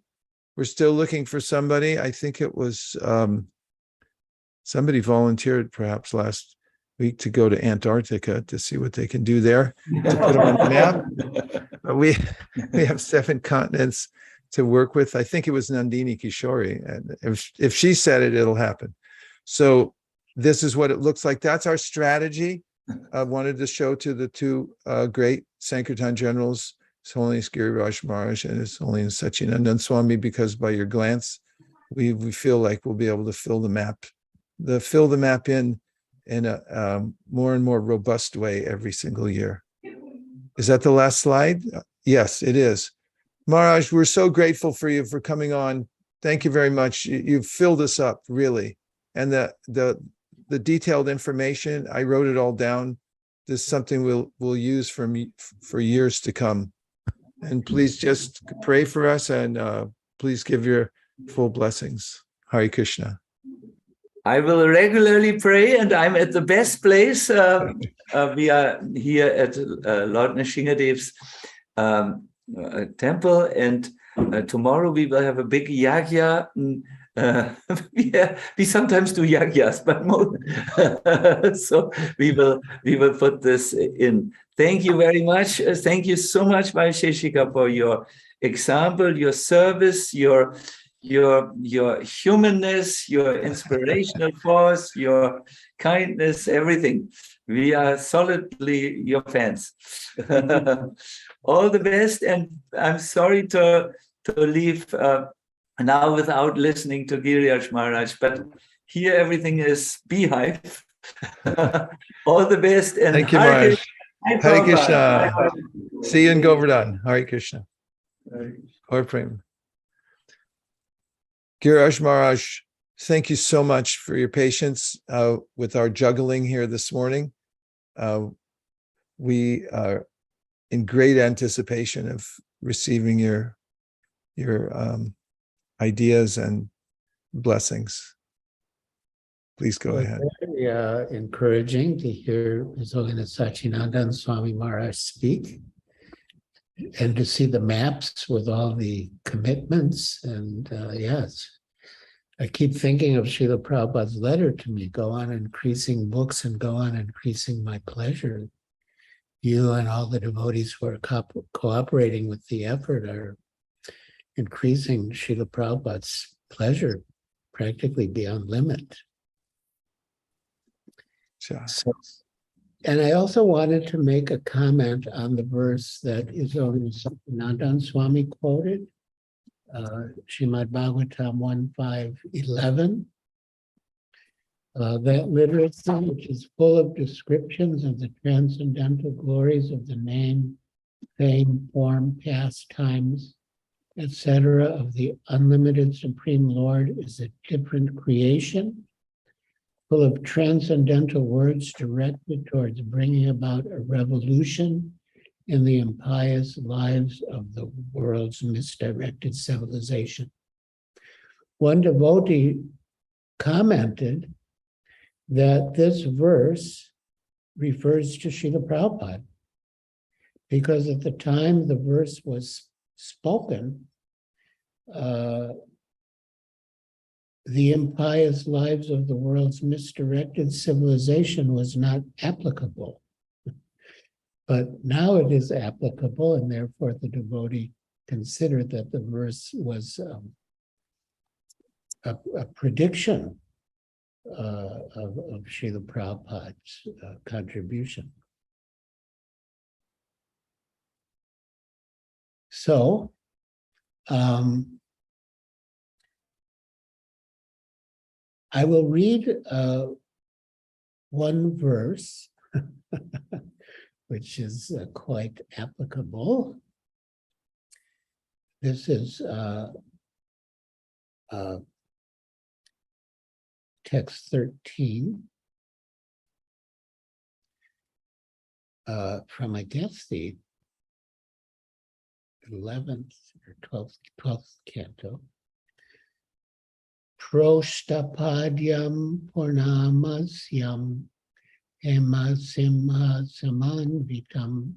We're still looking for somebody. I think it was somebody volunteered perhaps last week to go to Antarctica to see what they can do there to put them on the map. But we have 7 continents to work with. I think it was Nandini Kishori, and if she said it, it'll happen. So this is what it looks like. That's our strategy. I wanted to show to the 2 great Sankirtan generals, His Holiness Giriraj Maharaj and His Holiness Sachinandan Swami, because by your glance, we feel like we'll be able to fill the map in a more and more robust way every single year. Is that the last slide? Yes, it is. Maharaj, we're so grateful for you for coming on. Thank you very much. You've filled us up, really. And the detailed information, I wrote it all down. This is something we'll use for years to come. And please just pray for us, and please give your full blessings. Hare Krishna. I will regularly pray, and I'm at the best place. We are here at Lord Nrsingadev's temple, and tomorrow we will have a big yagya. We sometimes do yagyas, but more. So we will put this in. Thank you very much. Thank you so much, Vaisheshika, for your example, your service, your humanness, your inspirational force, your kindness, everything. We are solidly your fans. All the best, and I'm sorry to leave now without listening to Giriraj Maharaj, but here everything is beehive. All the best, and thank you, Maharaj. Hare Krishna. See you in Govardhan. Hare Krishna. Hare Prem. Giriraj Maharaj, thank you so much for your patience with our juggling here this morning. We are in great anticipation of receiving your ideas and blessings. Please go ahead. Very encouraging to hear His Holiness Sachinandan Swami Maharaj speak, and to see the maps with all the commitments. And yes, I keep thinking of Srila Prabhupada's letter to me, go on increasing books and go on increasing my pleasure. You and all the devotees who are cooperating with the effort are increasing Srila Prabhupada's pleasure practically beyond limit. Sure. So, and I also wanted to make a comment on the verse that His Holiness Nandan Swami quoted, Srimad Bhagavatam 1.5.11. That literature, which is full of descriptions of the transcendental glories of the name, fame, form, pastimes, etc., of the unlimited Supreme Lord is a different creation, full of transcendental words directed towards bringing about a revolution in the impious lives of the world's misdirected civilization. One devotee commented that this verse refers to Srila Prabhupada, because at the time the verse was spoken, the impious lives of the world's misdirected civilization was not applicable. But now it is applicable, and therefore the devotee considered that the verse was a prediction of Srila Prabhupada's contribution. So, I will read one verse, which is quite applicable. This is text 13 from, I guess, the 11th or 12th canto. Proshtapadyam purnamasyam hemasimha samanvitam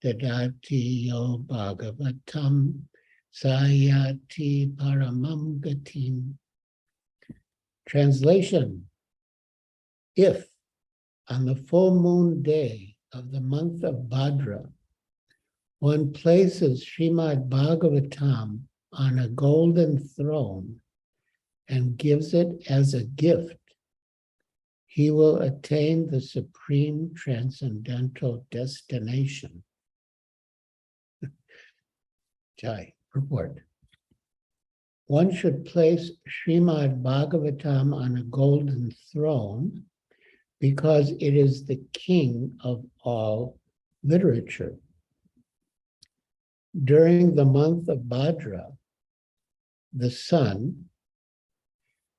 dadati yo bhagavatam sayati paramam gatim. Translation: if on the full moon day of the month of Bhadra, one places Srimad Bhagavatam on a golden throne and gives it as a gift, he will attain the supreme transcendental destination. Jai, purport. One should place Srimad Bhagavatam on a golden throne because it is the king of all literature. During the month of Bhadra, the sun,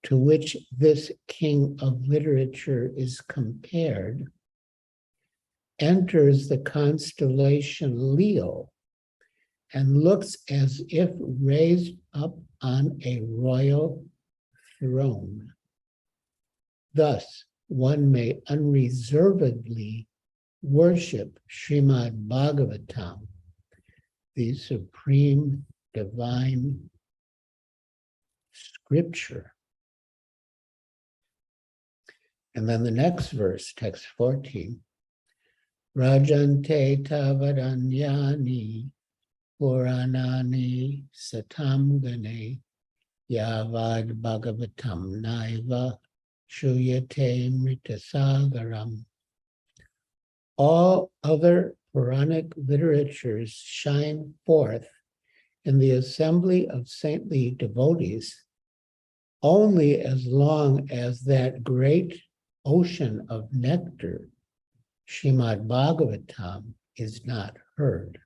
to which this king of literature is compared, enters the constellation Leo and looks as if raised up on a royal throne. Thus, one may unreservedly worship Srimad Bhagavatam, the supreme divine scripture. And then the next verse, text 14, Rajante tavadanyani puranani satamgane yavad bhagavatam naiva shuyate mritasagaram. All other Puranic literatures shine forth in the assembly of saintly devotees only as long as that great ocean of nectar, Srimad Bhagavatam, is not heard.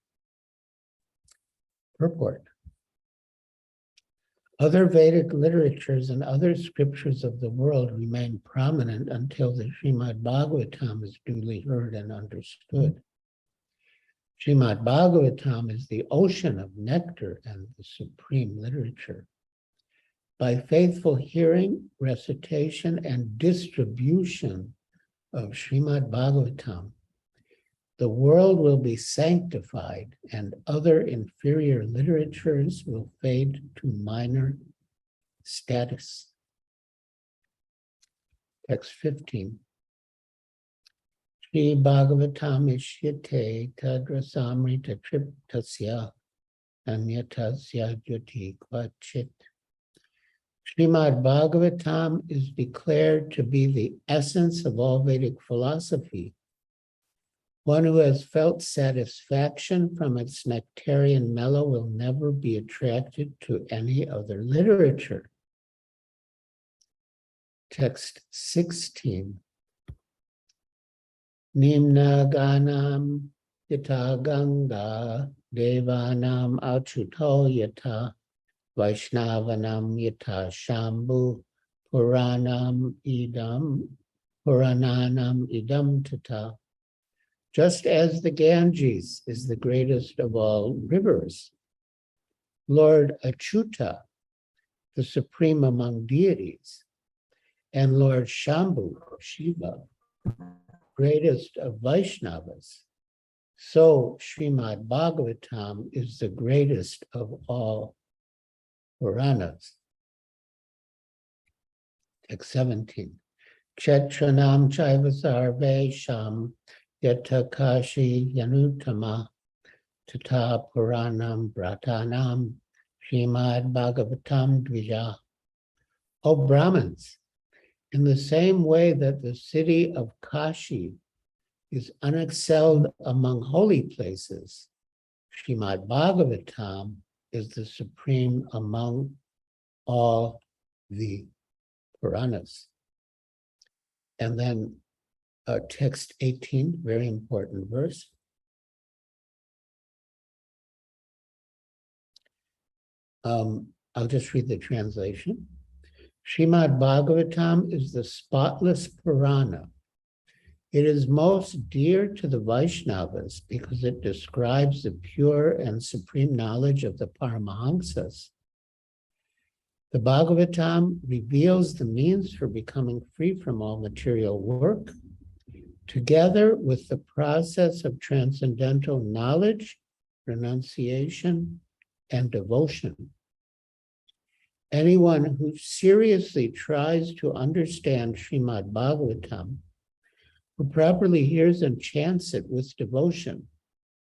Purport. Other Vedic literatures and other scriptures of the world remain prominent until the Srimad Bhagavatam is duly heard and understood. Srimad Bhagavatam is the ocean of nectar and the supreme literature. By faithful hearing, recitation, and distribution of Srimad Bhagavatam, the world will be sanctified and other inferior literatures will fade to minor status. Text 15. Sri Bhagavatam ishyate tadrasamrita triptasya anyatasya jyoti kvachit. Srimad Bhagavatam is declared to be the essence of all Vedic philosophy. One who has felt satisfaction from its nectarian mellow will never be attracted to any other literature. Text 16. Nimna ganam yata ganga Devanam Achuto Yata Vaishnavanam Yata Shambhu Purananam Idam Tata. Just as the Ganges is the greatest of all rivers, Lord Achyuta, the supreme among deities, and Lord Shambhu, Shiva, greatest of Vaishnavas, so Srimad Bhagavatam is the greatest of all Puranas. Text 17. Chetranam chaiva sarvesham yata kashi yanutama tata puranam bratanam Srimad Bhagavatam dvija. O Brahmins, in the same way that the city of Kashi is unexcelled among holy places, Srimad Bhagavatam is the supreme among all the Puranas. And then text 18, very important verse. I'll just read the translation. Srimad Bhagavatam is the spotless Purana. It is most dear to the Vaishnavas because it describes the pure and supreme knowledge of the Paramahamsas. The Bhagavatam reveals the means for becoming free from all material work, together with the process of transcendental knowledge, renunciation, and devotion. Anyone who seriously tries to understand Srimad Bhagavatam, who properly hears and chants it with devotion,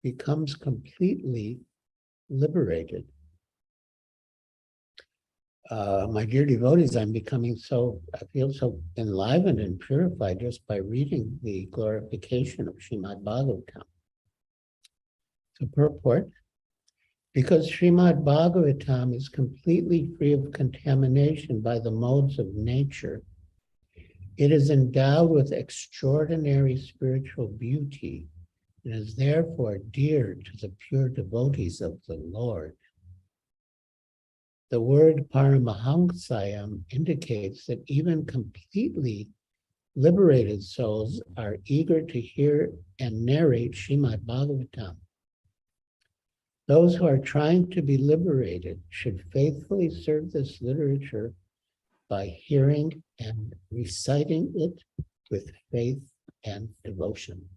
becomes completely liberated. My dear devotees, I feel so enlivened and purified just by reading the glorification of Srimad Bhagavatam. So purport, because Srimad Bhagavatam is completely free of contamination by the modes of nature, it is endowed with extraordinary spiritual beauty and is therefore dear to the pure devotees of the Lord. The word Paramahamsayam indicates that even completely liberated souls are eager to hear and narrate Srimad Bhagavatam. Those who are trying to be liberated should faithfully serve this literature by hearing and reciting it with faith and devotion.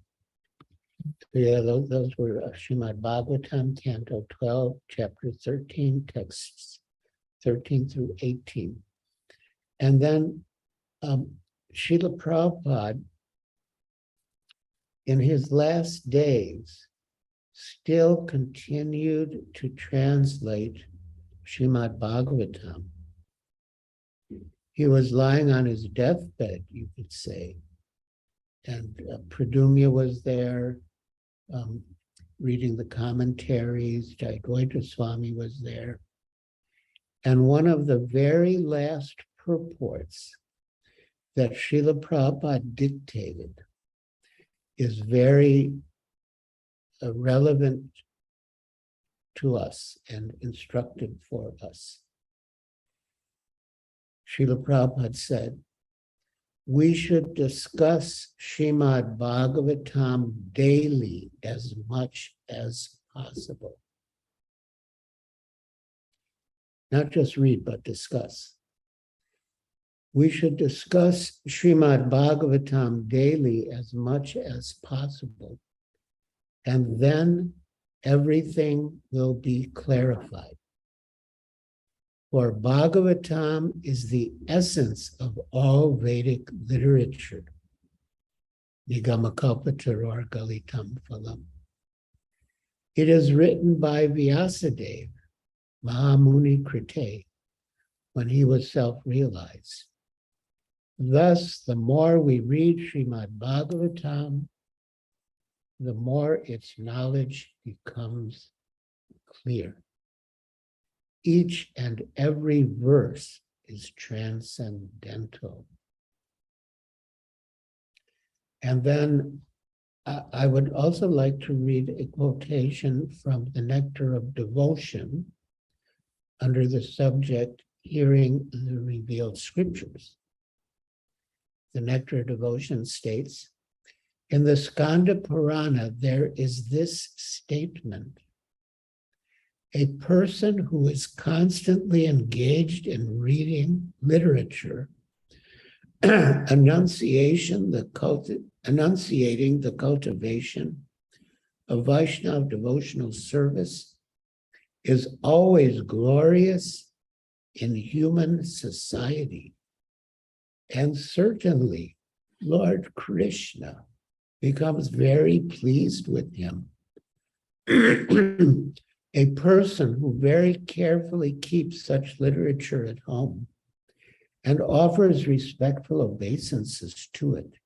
Yeah, those were Srimad Bhagavatam, Canto 12, Chapter 13, texts 13 through 18. And then Srila Prabhupada, in his last days, still continued to translate Srimad Bhagavatam. He was lying on his deathbed, you could say, and Pradumya was there reading the commentaries, Jayagopal Swami was there. And one of the very last purports that Srila Prabhupada dictated is very relevant to us and instructive for us. Srila Prabhupada said, we should discuss Srimad Bhagavatam daily as much as possible. Not just read, but discuss. We should discuss Srimad Bhagavatam daily as much as possible, and then everything will be clarified. For Bhagavatam is the essence of all Vedic literature. Nigamakalpataror Galitam Phalam. It is written by Vyasadeva, Mahamuni Krite, when he was self-realized. Thus, the more we read Srimad Bhagavatam, the more its knowledge becomes clear. Each and every verse is transcendental. And then I would also like to read a quotation from the Nectar of Devotion under the subject, Hearing the Revealed Scriptures. The Nectar of Devotion states, in the Skanda Purana, there is this statement: a person who is constantly engaged in reading literature, enunciating the cultivation of Vaishnava devotional service, is always glorious in human society. And certainly, Lord Krishna becomes very pleased with him. A person who very carefully keeps such literature at home and offers respectful obeisances to it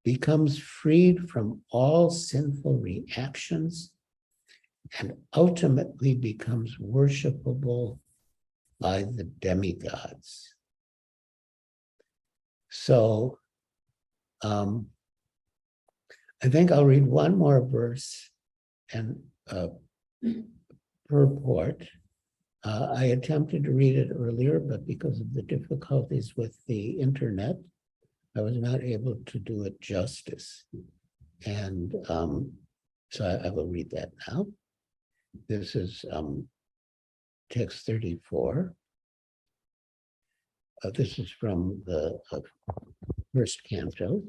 becomes freed from all sinful reactions and ultimately becomes worshipable by the demigods. So I think I'll read one more verse and purport. I attempted to read it earlier, but because of the difficulties with the internet, I was not able to do it justice. And so I will read that now. This is text 34. This is from the first canto.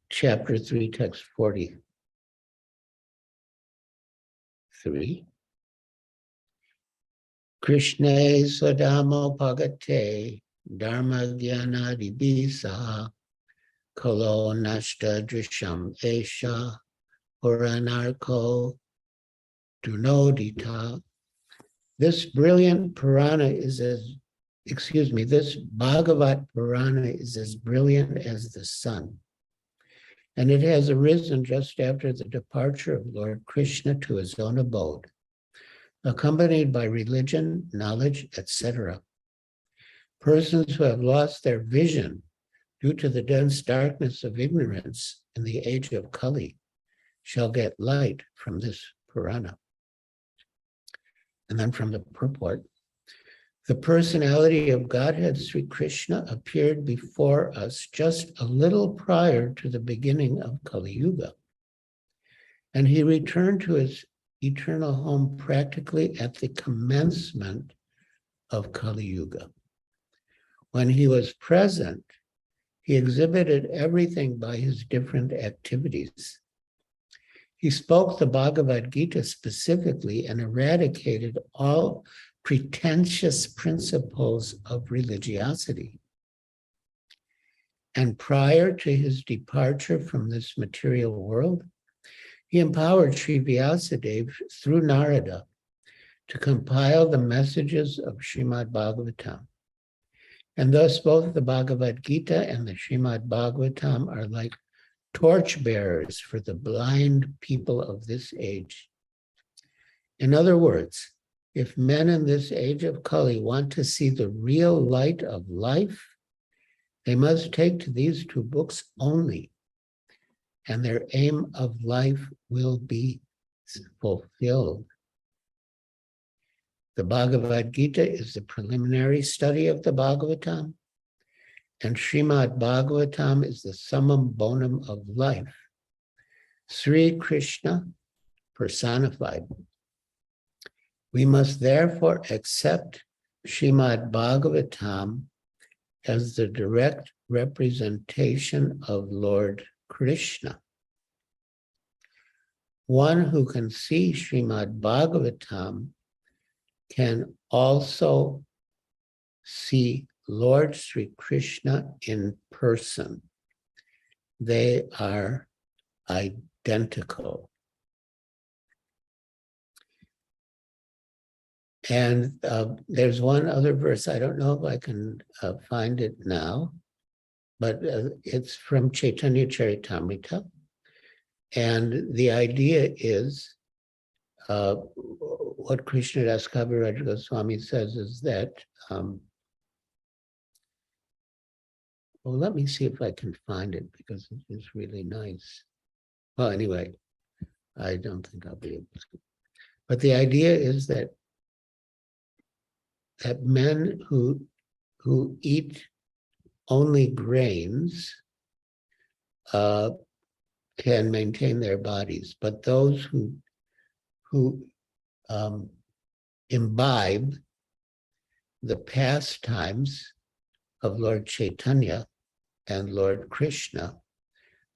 Chapter 3, text 43. Krishna Sadamo Pagate Dharma Jnana Dibisa Kalo Nashta Drisham Esha Puranarko Dunodita. This brilliant Purana is this Bhagavat Purana is as brilliant as the sun. And it has arisen just after the departure of Lord Krishna to his own abode, accompanied by religion, knowledge, etc. Persons who have lost their vision due to the dense darkness of ignorance in the age of Kali shall get light from this Purana. And then from the purport, the personality of Godhead Sri Krishna appeared before us just a little prior to the beginning of Kali Yuga. And he returned to his eternal home practically at the commencement of Kali Yuga. When he was present, he exhibited everything by his different activities. He spoke the Bhagavad Gita specifically and eradicated all pretentious principles of religiosity. And prior to his departure from this material world, he empowered Sri Vyasadeva through Narada to compile the messages of Srimad Bhagavatam. And thus both the Bhagavad Gita and the Srimad Bhagavatam are like torchbearers for the blind people of this age. In other words, if men in this age of Kali want to see the real light of life, they must take to these two books only, and their aim of life will be fulfilled. The Bhagavad Gita is the preliminary study of the Bhagavatam, and Srimad Bhagavatam is the summum bonum of life. Sri Krishna personified. We must therefore accept Srimad Bhagavatam as the direct representation of Lord Krishna. One who can see Srimad Bhagavatam can also see Lord Sri Krishna in person. They are identical. And there's one other verse, I don't know if I can find it now, but it's from Chaitanya Charitamrita. And the idea is, what Krishnadas Kaviraj Goswami says is that, well, let me see if I can find it because it is really nice. Well, anyway, I don't think I'll be able to. But the idea is that men who eat only grains can maintain their bodies, but those who imbibe the pastimes of Lord Chaitanya and Lord Krishna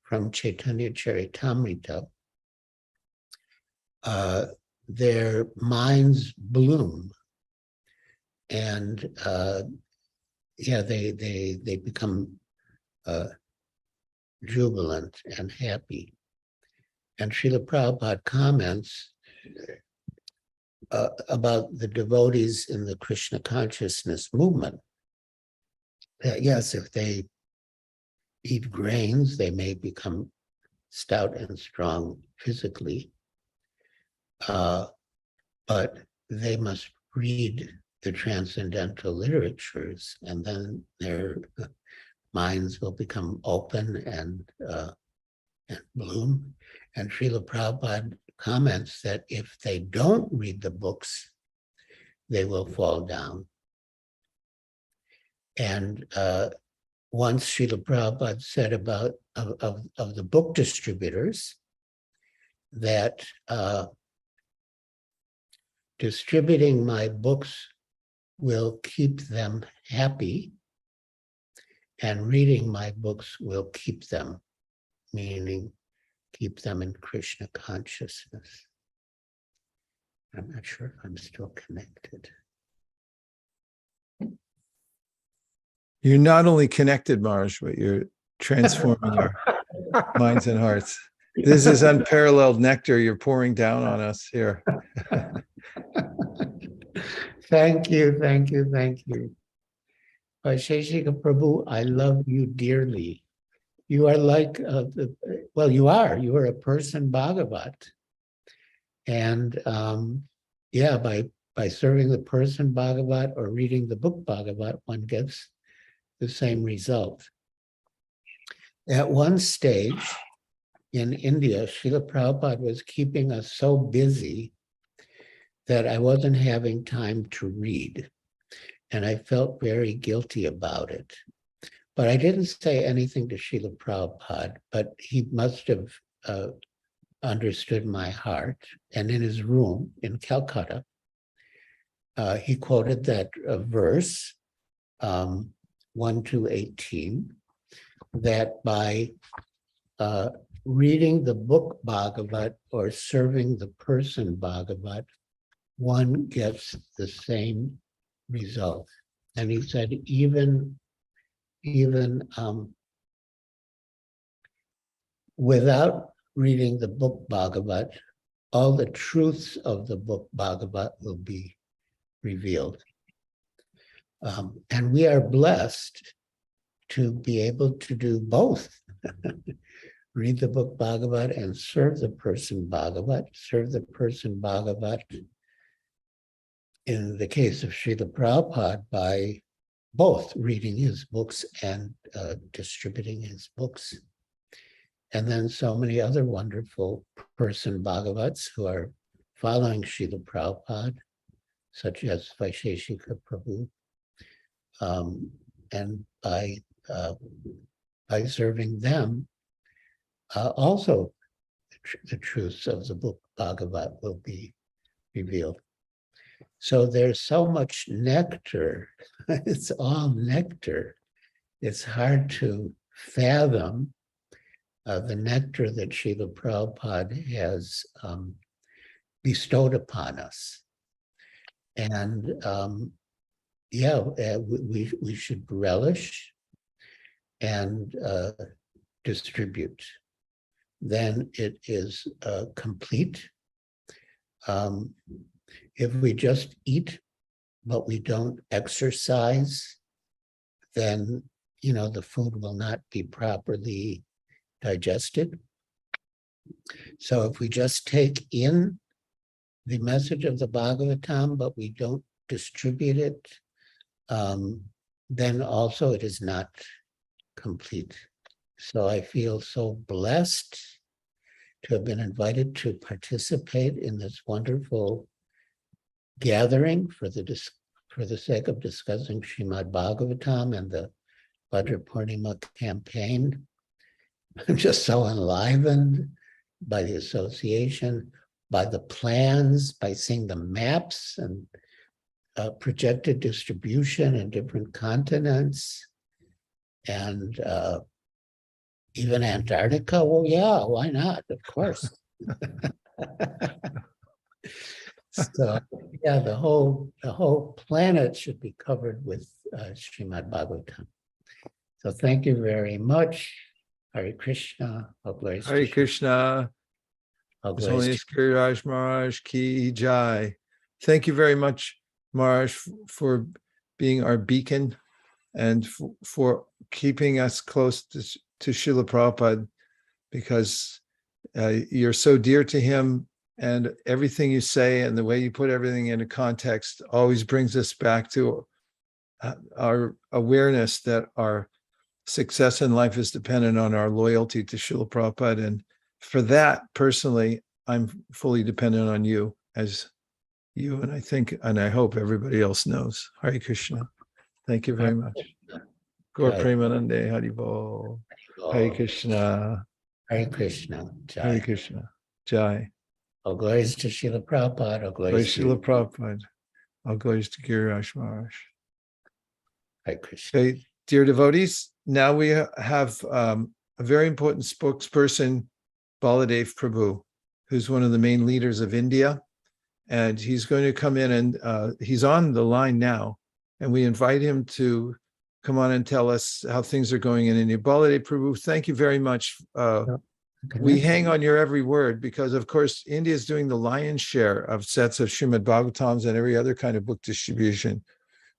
from Chaitanya Charitamrita, their minds bloom, and they become jubilant and happy. And Srila Prabhupada comments about the devotees in the Krishna consciousness movement, that yes, if they eat grains, they may become stout and strong physically, but they must read the transcendental literatures, and then their minds will become open and bloom. And Srila Prabhupada comments that if they don't read the books, they will fall down. And once Srila Prabhupada said about of the book distributors that distributing my books will keep them happy, and reading my books will keep them, meaning keep them in Krishna consciousness. I'm not sure if I'm still connected. You're not only connected, Maharaj, but you're transforming our minds and hearts. This is unparalleled nectar you're pouring down on us here. Thank you, thank you, thank you. Vaisheshika Prabhu, I love you dearly. You are like, you are a person Bhagavat. And by serving the person Bhagavat or reading the book Bhagavat, one gets the same result. At one stage in India, Srila Prabhupada was keeping us so busy that I wasn't having time to read. And I felt very guilty about it. But I didn't say anything to Srila Prabhupada, but he must have understood my heart. And in his room in Calcutta, he quoted that verse, 1-18, that by reading the book Bhagavat or serving the person Bhagavat, one gets the same result. And he said, even without reading the book Bhagavat, all the truths of the book Bhagavat will be revealed. And we are blessed to be able to do both. Read the book Bhagavat and serve the person Bhagavat. Serve the person Bhagavat, in the case of Srila Prabhupada, by both reading his books and distributing his books. And then so many other wonderful person Bhagavats who are following Srila Prabhupada, such as Vaisheshika Prabhu, and by serving them, also the truths of the book Bhagavat will be revealed. So there's so much nectar. It's all nectar. It's hard to fathom the nectar that Srila Prabhupada has bestowed upon us. And we should relish and distribute. Then it is complete. If we just eat, but we don't exercise, then the food will not be properly digested. So if we just take in the message of the Bhagavatam, but we don't distribute it, then also it is not complete. So I feel so blessed to have been invited to participate in this wonderful gathering for the sake of discussing Srimad Bhagavatam and the Bhadra Purnima campaign. I'm just so enlivened by the association, by the plans, by seeing the maps and projected distribution in different continents, and even Antarctica. Well, yeah, why not? Of course. So yeah, the whole planet should be covered with Srimad Bhagavatam. So thank you very much. Hare Krishna. Hare Krishna. His Holiness Giriraj Maharaj Ki Jai. Thank you very much, Maharaj, for being our beacon and for keeping us close to Srila Prabhupada, because you're so dear to him, and everything you say and the way you put everything into context always brings us back to our awareness that our success in life is dependent on our loyalty to Srila Prabhupada. And for that, personally, I'm fully dependent on you, as you and I think, and I hope everybody else knows. Hare Krishna. Thank you very much. Gaur Premanande Haribol. Hare Krishna. Hare Krishna. Jai. Hare Krishna. Jai. All glories to Srila Prabhupada. All Glories glories to Srila Prabhupada. All glories to Giriraj Maharaj. Hare Krishna. Okay, dear devotees, now we have a very important spokesperson, Baladev Prabhu, who's one of the main leaders of India. And he's going to come in, and he's on the line now. And we invite him to come on and tell us how things are going in India. Baladev Prabhu, thank you very much. We hang on your every word, because, of course, India is doing the lion's share of sets of Srimad Bhagavatams and every other kind of book distribution,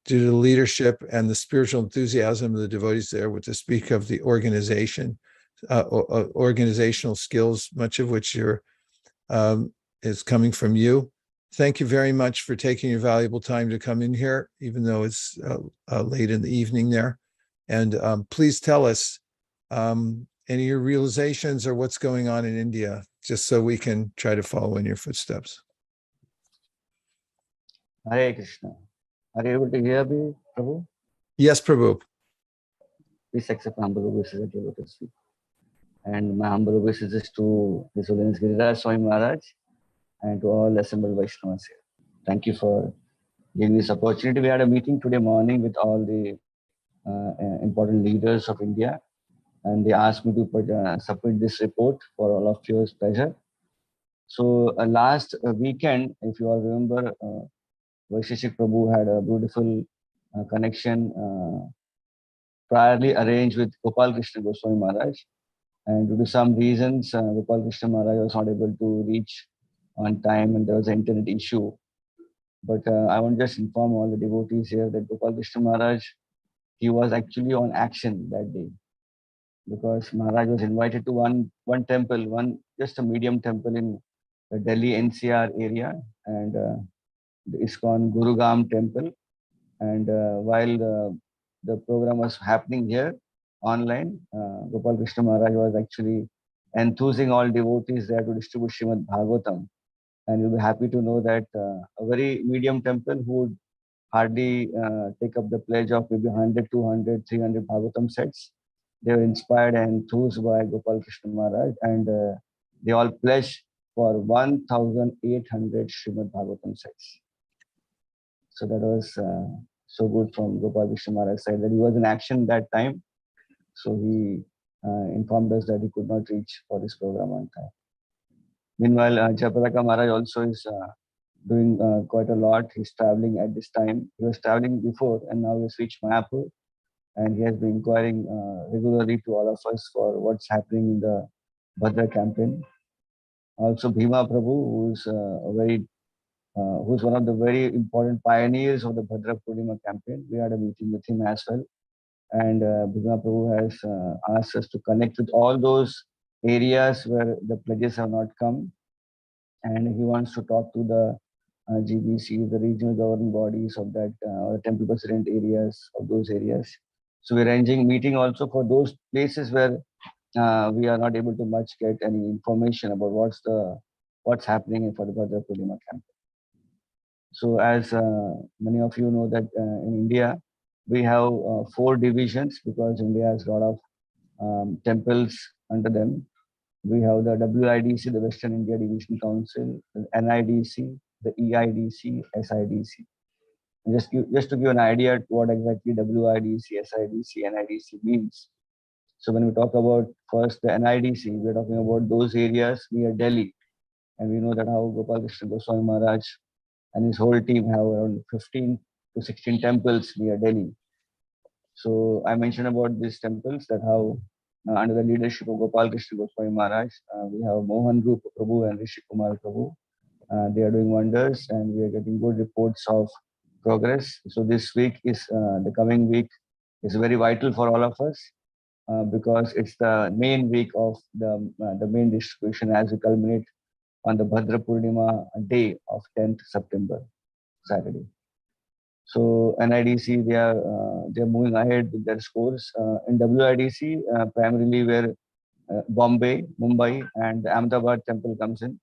due to the leadership and the spiritual enthusiasm of the devotees there, with to speak of the organization, organizational skills, much of which is coming from you. Thank you very much for taking your valuable time to come in here, even though it's late in the evening there. And please tell us any of your realizations or what's going on in India, just so we can try to follow in your footsteps. Hare Krishna. Are you able to hear me, Prabhu? Yes, Prabhu. Please accept humble obeisances at your lotus feet. And my humble obeisances to His Holiness Giriraj Swami Maharaj and to all assembled Vaishnavas here. Thank you for giving this opportunity. We had a meeting today morning with all the important leaders of India, and they asked me to submit this report for all of yours pleasure. So last weekend, if you all remember, Vaisheshik Prabhu had a beautiful connection priorly arranged with Gopal Krishna Goswami Maharaj. And due to some reasons, Gopal Krishna Maharaj was not able to reach on time, and there was an internet issue. But I want to just inform all the devotees here that Gopal Krishna Maharaj, he was actually on action that day, because Maharaj was invited to one temple, just a medium temple in the Delhi NCR area, and the ISKCON Gurugam temple. And while the program was happening here online, Gopal Krishna Maharaj was actually enthusing all devotees there to distribute Srimad Bhagavatam. And you'll be happy to know that a very medium temple who would hardly take up the pledge of maybe 100, 200, 300 Bhagavatam sets, they were inspired and enthused by Gopal Krishna Maharaj, and they all pledged for 1,800 Srimad Bhagavatam sets. So that was so good from Gopal Krishna Maharaj's side, that he was in action that time. So he informed us that he could not reach for this program on time. Meanwhile, Jayapadaka Maharaj also is doing quite a lot. He's traveling at this time. He was traveling before, and now he's reached Mayapur, and he has been inquiring regularly to all of us for what's happening in the Bhadra campaign. Also, Bhima Prabhu, who's one of the very important pioneers of the Bhadra Purnima campaign. We had a meeting with him as well. And Bhima Prabhu has asked us to connect with all those areas where the pledges have not come, and he wants to talk to the GBC, the regional governing bodies of that, or temple president areas of those areas. So we're arranging meeting also for those places where we are not able to much get any information about what's happening for the Bhadra Purnima camp. So as many of you know that in India, we have 4 divisions because India has a lot of temples under them. We have the WIDC, the Western India Division Council, the NIDC, the EIDC, SIDC. Just to give an idea what exactly WIDC, SIDC, NIDC means. So when we talk about first the NIDC, we're talking about those areas near Delhi. And we know that how Gopal Krishna Goswami Maharaj and his whole team have around 15 to 16 temples near Delhi. So I mentioned about these temples that how under the leadership of Gopal Krishna Goswami Maharaj, we have Mohan Rup Prabhu and Rishi Kumar Prabhu. They are doing wonders and we are getting good reports of progress. So this week is, the coming week is very vital for all of us because it's the main week of the main distribution as we culminate on the Bhadra Purnima day of 10th September, Saturday. So NIDC, they are moving ahead with their scores. In WIDC, primarily where Bombay, Mumbai, and Ahmedabad temple comes in.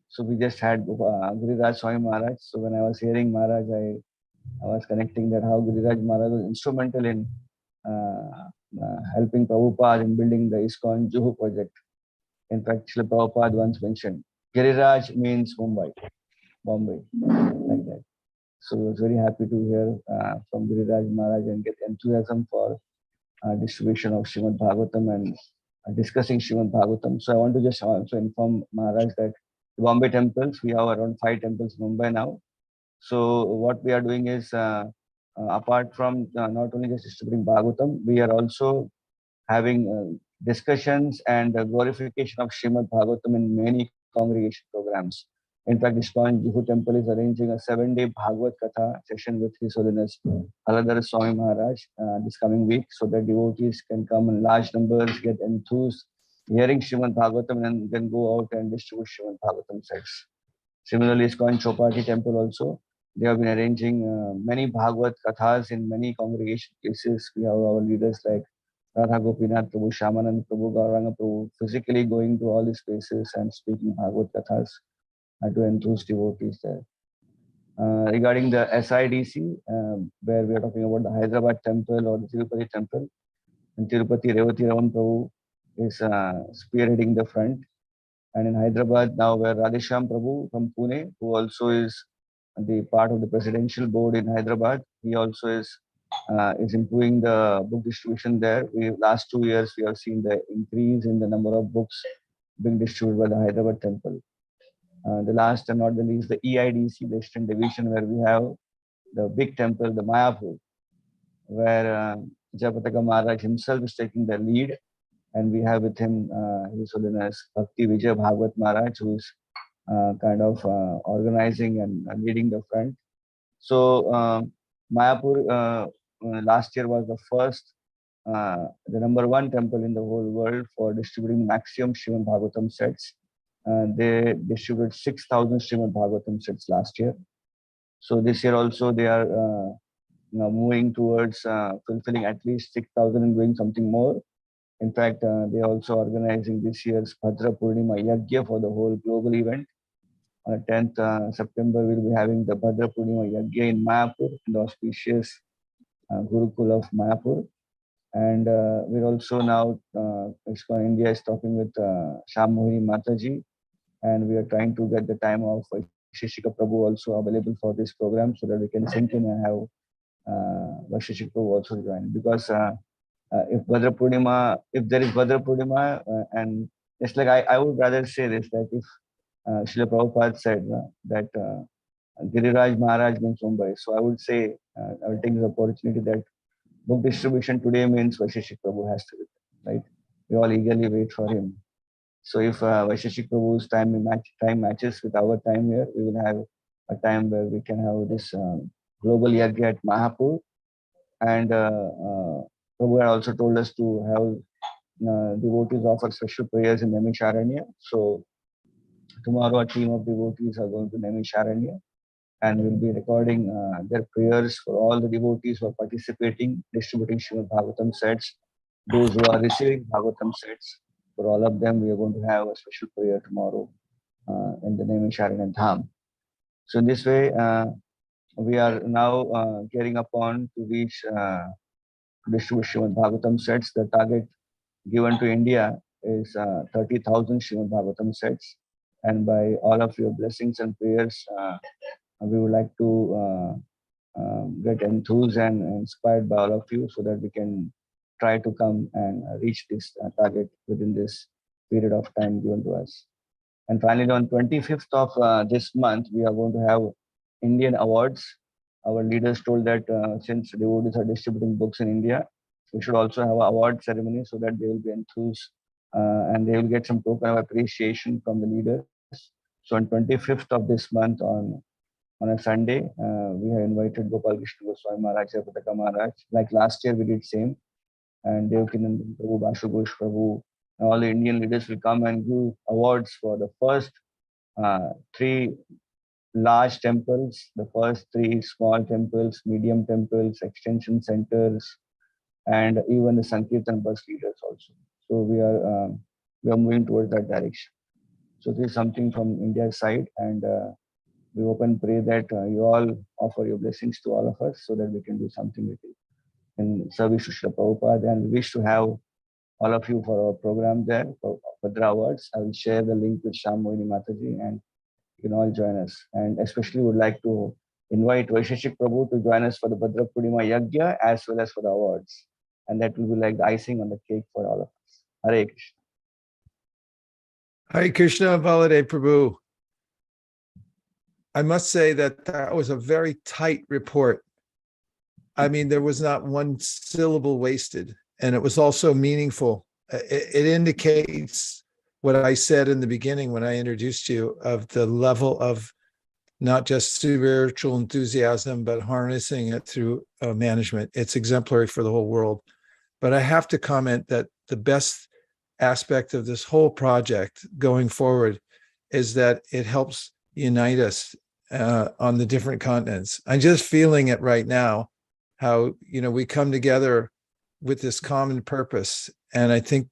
So we just had Giriraj Swami Maharaj. So when I was hearing Maharaj, I was connecting that how Giriraj Maharaj was instrumental in helping Prabhupada in building the ISKCON Juhu project. In fact, Srila Prabhupada once mentioned, Giriraj means Mumbai, Bombay, like that. So I was very happy to hear from Giriraj Maharaj and get enthusiasm for distribution of Srimad Bhagavatam and discussing Srimad Bhagavatam. So I want to just also inform Maharaj that the Bombay temples, we have around 5 temples in Mumbai now. So what we are doing is, apart from not only just distributing Bhagavatam, we are also having discussions and glorification of Srimad Bhagavatam in many congregation programs. In fact, ISKCON Juhu Temple is arranging a 7-day Bhagavad Katha session with His Holiness Haladhara Swami Maharaj this coming week, so that devotees can come in large numbers, get enthused, hearing Srimad Bhagavatam, and then go out and distribute Srimad Bhagavatam sets. Similarly, ISKCON Chopati Temple also, they have been arranging many Bhagavad Kathas in many congregation places. We have our leaders like Radha Gopinath Prabhu, Shamanand Prabhu, Gauranga Prabhu, physically going to all these places and speaking Bhagavad Kathas to enthuse devotees there. Regarding the SIDC, where we are talking about the Hyderabad temple or the Tirupati temple, and Tirupati Revati Raman Prabhu is spearheading the front. And in Hyderabad now, where Radhesham Prabhu from Pune, who also is the part of the presidential board in Hyderabad, he also is improving the book distribution there. Last 2 years, we have seen the increase in the number of books being distributed by the Hyderabad temple. The last and not the least, the EIDC, the Eastern Division, where we have the big temple, the Mayapur, where Jayapataka Maharaj himself is taking the lead. And we have with him His Holiness Bhakti Vijay Bhagavat Maharaj, who is kind of organizing and leading the front. So Mayapur last year was the first, the #1 temple in the whole world for distributing maximum Srimad Bhagavatam sets. They distributed 6,000 Srimad Bhagavatam sets last year. So this year also they are now moving towards fulfilling at least 6,000 and doing something more. In fact, they are also organizing this year's Bhadra Purnima Yajna for the whole global event. On 10th September, we'll be having the Bhadra Purnima Yajna in Mayapur, in the auspicious Gurukul of Mayapur. And we're also now, ISKCON India is talking with Sham Mohini Mataji, and we are trying to get the time of Shishika Prabhu also available for this program so that we can sync in and have Shishika Prabhu also join. Because if Bhadra Purnima, if there is Bhadra Purnima, and it's like I would rather say this, that if Srila Prabhupada said that Giriraj Maharaj means Mumbai, so I would say, I will take this opportunity that book distribution today means Vaisheshik Prabhu has to be there, right? We all eagerly wait for him. So if Vaisheshik Prabhu's time matches with our time here, we will have a time where we can have this global yajna at Mahapur. And Prabhu had also told us to have devotees offer special prayers in Naimisharanya. So tomorrow a team of devotees are going to Naimisharanya and we'll be recording their prayers for all the devotees who are participating, distributing Srimad Bhagavatam sets, those who are receiving Bhagavatam sets. For all of them, we are going to have a special prayer tomorrow in the Naimisharanya Dham. So in this way, we are now gearing upon to reach distribute Srimad Bhagavatam sets. The target given to India is 30,000 Srimad Bhagavatam sets. And by all of your blessings and prayers, we would like to get enthused and inspired by all of you so that we can try to come and reach this target within this period of time given to us. And finally, on 25th of this month, we are going to have Indian awards. Our leaders told that since devotees are distributing books in India, we should also have an award ceremony so that they will be enthused and they will get some token of appreciation from the leaders. So on 25th of this month, on a Sunday, we have invited Gopal Krishna Goswami Maharaj, Pataka Maharaj. Like last year, we did same. And Devakinandan Prabhu, Bashu Ghosh Prabhu, and all the Indian leaders will come and give awards for the first 3 large temples, the first 3 small temples, medium temples, extension centers, and even the Sankirtan bus leaders also. So we are moving towards that direction. So this is something from India's side, and we hope and pray that you all offer your blessings to all of us so that we can do something with it in service to Srila Prabhupada. And we wish to have all of you for our program there for Bhadra Awards. I will share the link with Shyam Moini Mataji and you can all join us. And especially would like to invite Vaisheshik Prabhu to join us for the Bhadra Purnima Yagya as well as for the awards. And that will be like the icing on the cake for all of us. Hare Krishna. Hare Krishna, Baladev Prabhu. I must say that that was a very tight report. I mean, there was not one syllable wasted, and it was also meaningful. It indicates what I said in the beginning when I introduced you of the level of not just spiritual enthusiasm, but harnessing it through management. It's exemplary for the whole world. But I have to comment that the best aspect of this whole project going forward is that it helps unite us on the different continents. I'm just feeling it right now, how, you know, we come together with this common purpose. And I think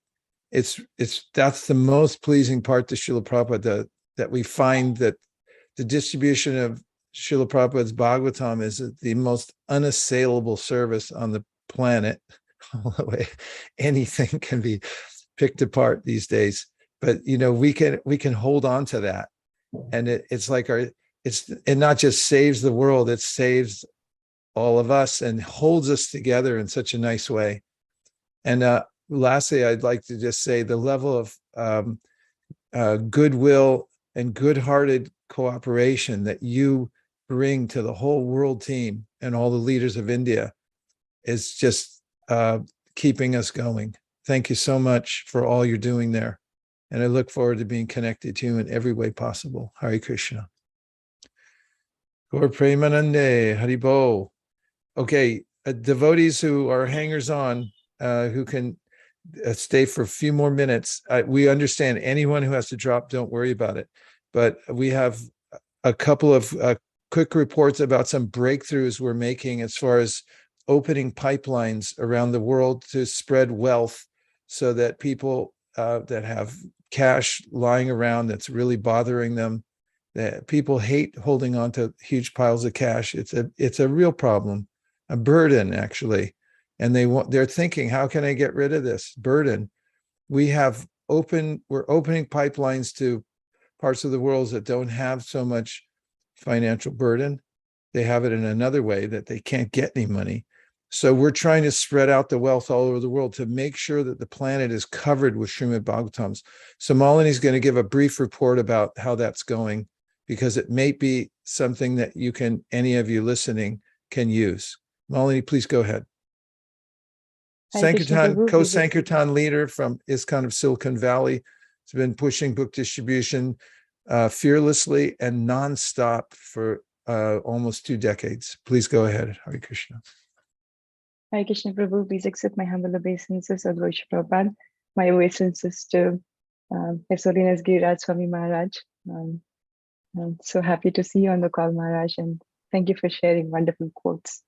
that's the most pleasing part to Srila Prabhupada, that we find that the distribution of Srila Prabhupada's Bhagavatam is the most unassailable service on the planet. Anything can be picked apart these days, but you know, we can hold on to that, and it's like it not just saves the world, it saves all of us and holds us together in such a nice way. And lastly, I'd like to just say the level of goodwill and good-hearted cooperation that you bring to the whole world team and all the leaders of India is just keeping us going. Thank you so much for all you're doing there. And I look forward to being connected to you in every way possible. Hare Krishna. Gaur Premanande, Haribo. Okay, devotees who are hangers-on, who can stay for a few more minutes. We understand anyone who has to drop, don't worry about it. But we have a couple of quick reports about some breakthroughs we're making as far as opening pipelines around the world to spread wealth so that people that have cash lying around that's really bothering them, that people hate holding on to huge piles of cash. It's a real problem, a burden actually. And they're thinking, how can I get rid of this burden? We're opening pipelines to parts of the world that don't have so much financial burden. They have it in another way that they can't get any money. So we're trying to spread out the wealth all over the world to make sure that the planet is covered with Srimad Bhagavatams. So Malini is going to give a brief report about how that's going, because it may be something that any of you listening can use. Malini, please go ahead. Sankirtan, co-Sankirtan leader from ISKCON of Silicon Valley, has been pushing book distribution fearlessly and nonstop for almost 2 decades. Please go ahead, Hare Krishna. Hare Krishna Prabhu, please accept my humble obeisances, Advaita Prabhupada. My obeisances to His Holiness Giriraj Swami Maharaj. I'm so happy to see you on the call, Maharaj, and thank you for sharing wonderful quotes.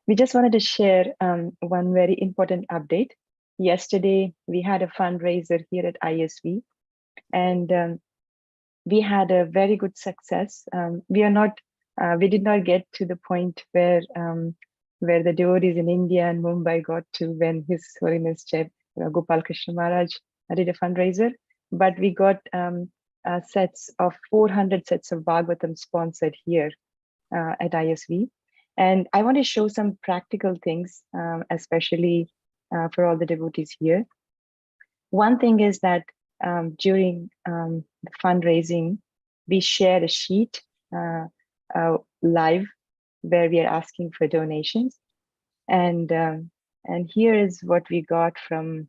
We just wanted to share one very important update. Yesterday, we had a fundraiser here at ISV, and we had a very good success. We did not get to the point where the devotees in India and Mumbai got to when His Holiness Gopal Krishna Maharaj did a fundraiser, but we got sets of 400 sets of Bhagavatam sponsored here at ISV. And I want to show some practical things, especially for all the devotees here. One thing is that during the fundraising, we shared a sheet live where we are asking for donations. And here is what we got from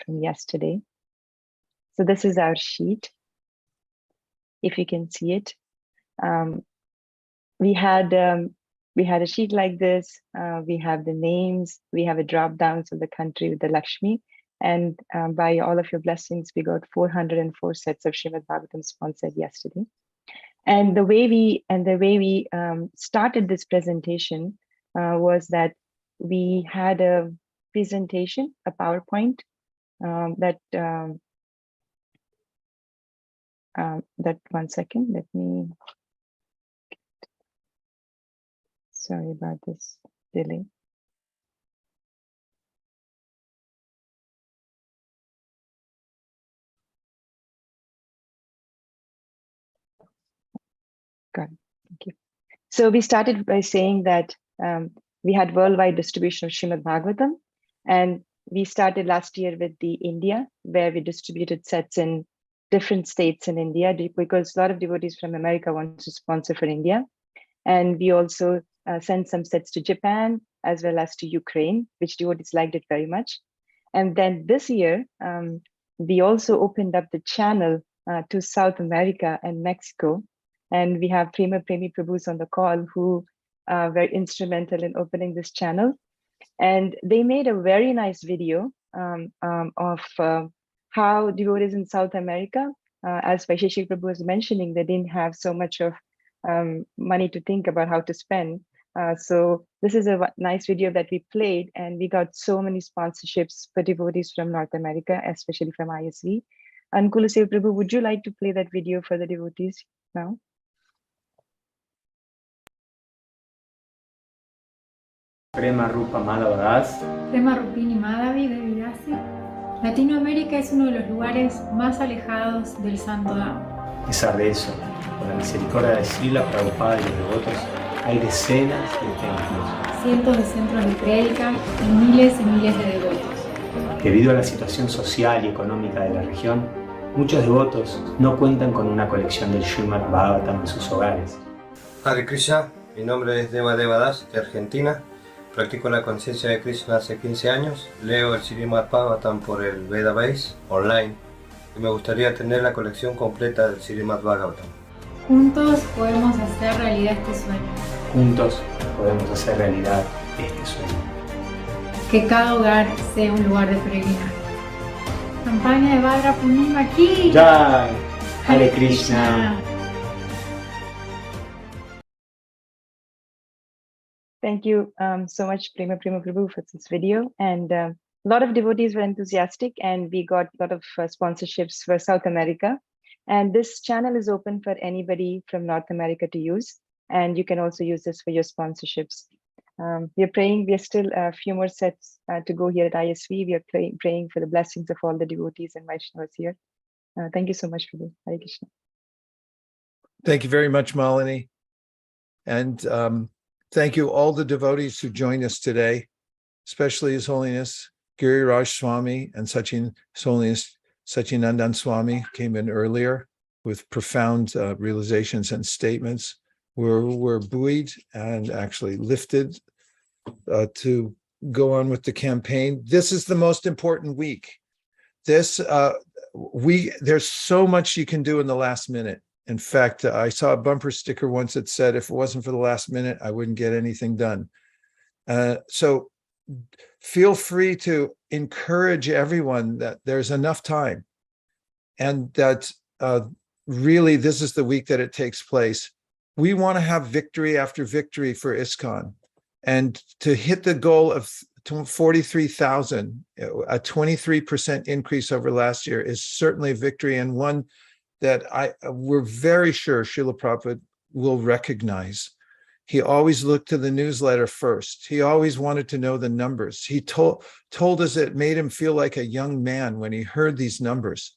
yesterday. So this is our sheet, if you can see it. We had a sheet like this. We have the names. We have a drop down of the country with the Lakshmi. And by all of your blessings, we got 404 sets of Srimad Bhagavatam sponsored yesterday. And the way we started this presentation was that we had a presentation, a PowerPoint that 1 second. Let me. Sorry about this delay. Got it. Thank you. So we started by saying that we had worldwide distribution of Srimad Bhagavatam, and we started last year with the India, where we distributed sets in different states in India, because a lot of devotees from America want to sponsor for India. And we also sent some sets to Japan as well as to Ukraine, which devotees liked it very much. And then this year, we also opened up the channel to South America and Mexico. And we have Prema Premi Prabhus on the call who were instrumental in opening this channel. And they made a very nice video of how devotees in South America, as Vaisheshik Prabhu was mentioning, they didn't have so much of money to think about how to spend. So this is a nice video that we played, and we got so many sponsorships for devotees from North America, especially from ISV. And Kulasev Prabhu, would you like to play that video for the devotees now? Prema Rupa Madhavadas. Prema Rupini Madhavi de Vidasi. Latinoamérica es uno de los lugares más alejados del Santo Dhamma. A pesar de eso, con la misericordia de Srila Prabhupada y los devotos, hay decenas de templos. Cientos de centros de prédica y miles de devotos. Debido a la situación social y económica de la región, muchos devotos no cuentan con una colección del Srimad Bhagavatam en sus hogares. Hare Krishna, mi nombre es Deva Devadas de Argentina. Practico la conciencia de Krishna hace 15 años. Leo el Srimad Bhagavatam por el Vedabase online y me gustaría tener la colección completa del Srimad Bhagavatam. Juntos podemos hacer realidad este sueño. Juntos podemos hacer realidad este sueño. Que cada hogar sea un lugar de peregrinaje. Campaña de Bhadra Purnima aquí. Jai Hare Krishna. Thank you so much, Prema Prabhu, for this video. And a lot of devotees were enthusiastic, and we got a lot of sponsorships for South America. And this channel is open for anybody from North America to use. And you can also use this for your sponsorships. We are still a few more sets to go here at ISV. We are praying for the blessings of all the devotees and Vaishnavas here. Thank you so much, Prabhu. Hare Krishna. Thank you very much, Malini. And thank you all the devotees who joined us today, especially His Holiness Giriraj Swami and His Holiness Sachinandan Swami came in earlier with profound realizations and statements. We're buoyed and actually lifted to go on with the campaign. This is the most important week. There's so much you can do in the last minute. In fact, I saw a bumper sticker once that said, if it wasn't for the last minute, I wouldn't get anything done. So feel free to encourage everyone that there's enough time, and that really this is the week that it takes place. We want to have victory after victory for ISKCON, and to hit the goal of 43,000, a 23% increase over last year, is certainly a victory, and one that we're very sure Srila Prabhupada will recognize. He always looked to the newsletter first. He always wanted to know the numbers. He told us it made him feel like a young man when he heard these numbers.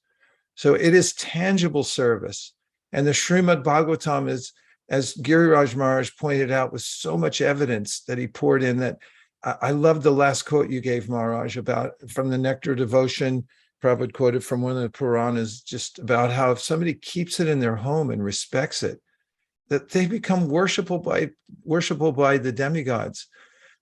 So it is tangible service. And the Srimad Bhagavatam is, as Giriraj Maharaj pointed out, with so much evidence that he poured in, that I love the last quote you gave, Maharaj, about from the Nectar Devotion. Prabhupada quoted from one of the Puranas, just about how if somebody keeps it in their home and respects it, that they become worshipable by the demigods.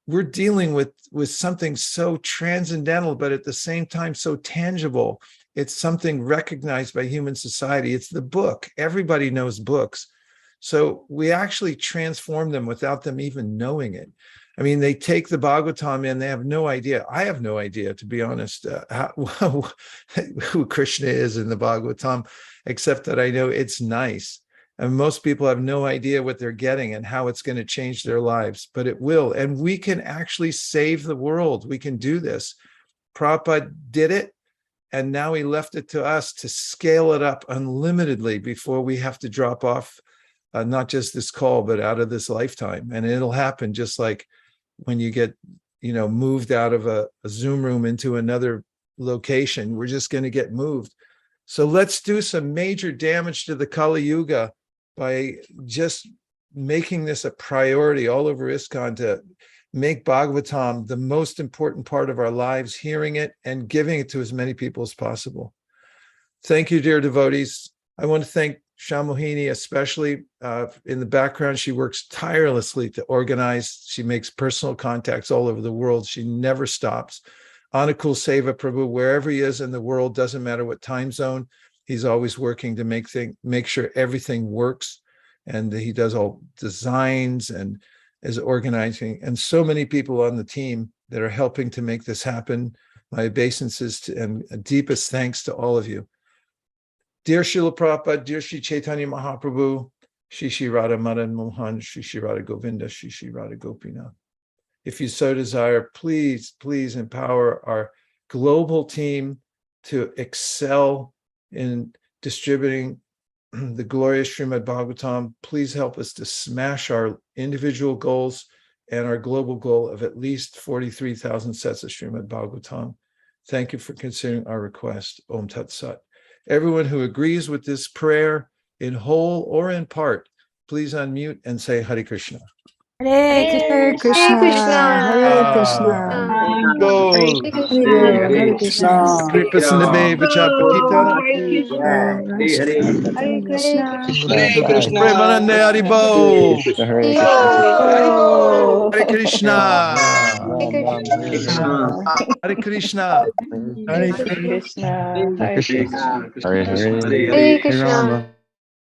We're dealing with something so transcendental, but at the same time so tangible. It's something recognized by human society. It's the book. Everybody knows books. So we actually transform them without them even knowing it. I mean, they take the Bhagavatam and they have no idea. I have no idea, to be honest, who Krishna is in the Bhagavatam, except that I know it's nice. And most people have no idea what they're getting and how it's going to change their lives, but it will. And we can actually save the world. We can do this. Prabhupada did it, and now he left it to us to scale it up unlimitedly before we have to drop off, not just this call, but out of this lifetime. And it'll happen just like when you get, moved out of a Zoom room into another location. We're just going to get moved. So let's do some major damage to the Kali Yuga by just making this a priority all over ISKCON, to make Bhagavatam the most important part of our lives, hearing it and giving it to as many people as possible. Thank you, dear devotees. I want to thank Shamohini, especially in the background. She works tirelessly to organize. She makes personal contacts all over the world. She never stops. Anukul Seva Prabhu, wherever he is in the world, doesn't matter what time zone, he's always working to make sure everything works. And he does all designs and is organizing. And so many people on the team that are helping to make this happen. My obeisances and deepest thanks to all of you. Dear Srila Prabhupada, dear Sri Chaitanya Mahaprabhu, Shri Shri Radha Madan Mohan, Shri Shri Radha Govinda, Shri Shri Radha Gopinath. If you so desire, please empower our global team to excel in distributing the glorious Srimad Bhagavatam. Please help us to smash our individual goals and our global goal of at least 43,000 sets of Srimad Bhagavatam. Thank you for considering our request. Om Tat Sat. Everyone who agrees with this prayer in whole or in part, please unmute and say Hare Krishna. Hare Krishna, Hare Krishna, Go. Hare Krishna, Kripa Sindhave Vachapatita. Hare Krishna, Hare Krishna. Premanande Haribo. Hare Krishna. Hare Krishna. Hare Krishna. Hare Krishna. Hare Krishna.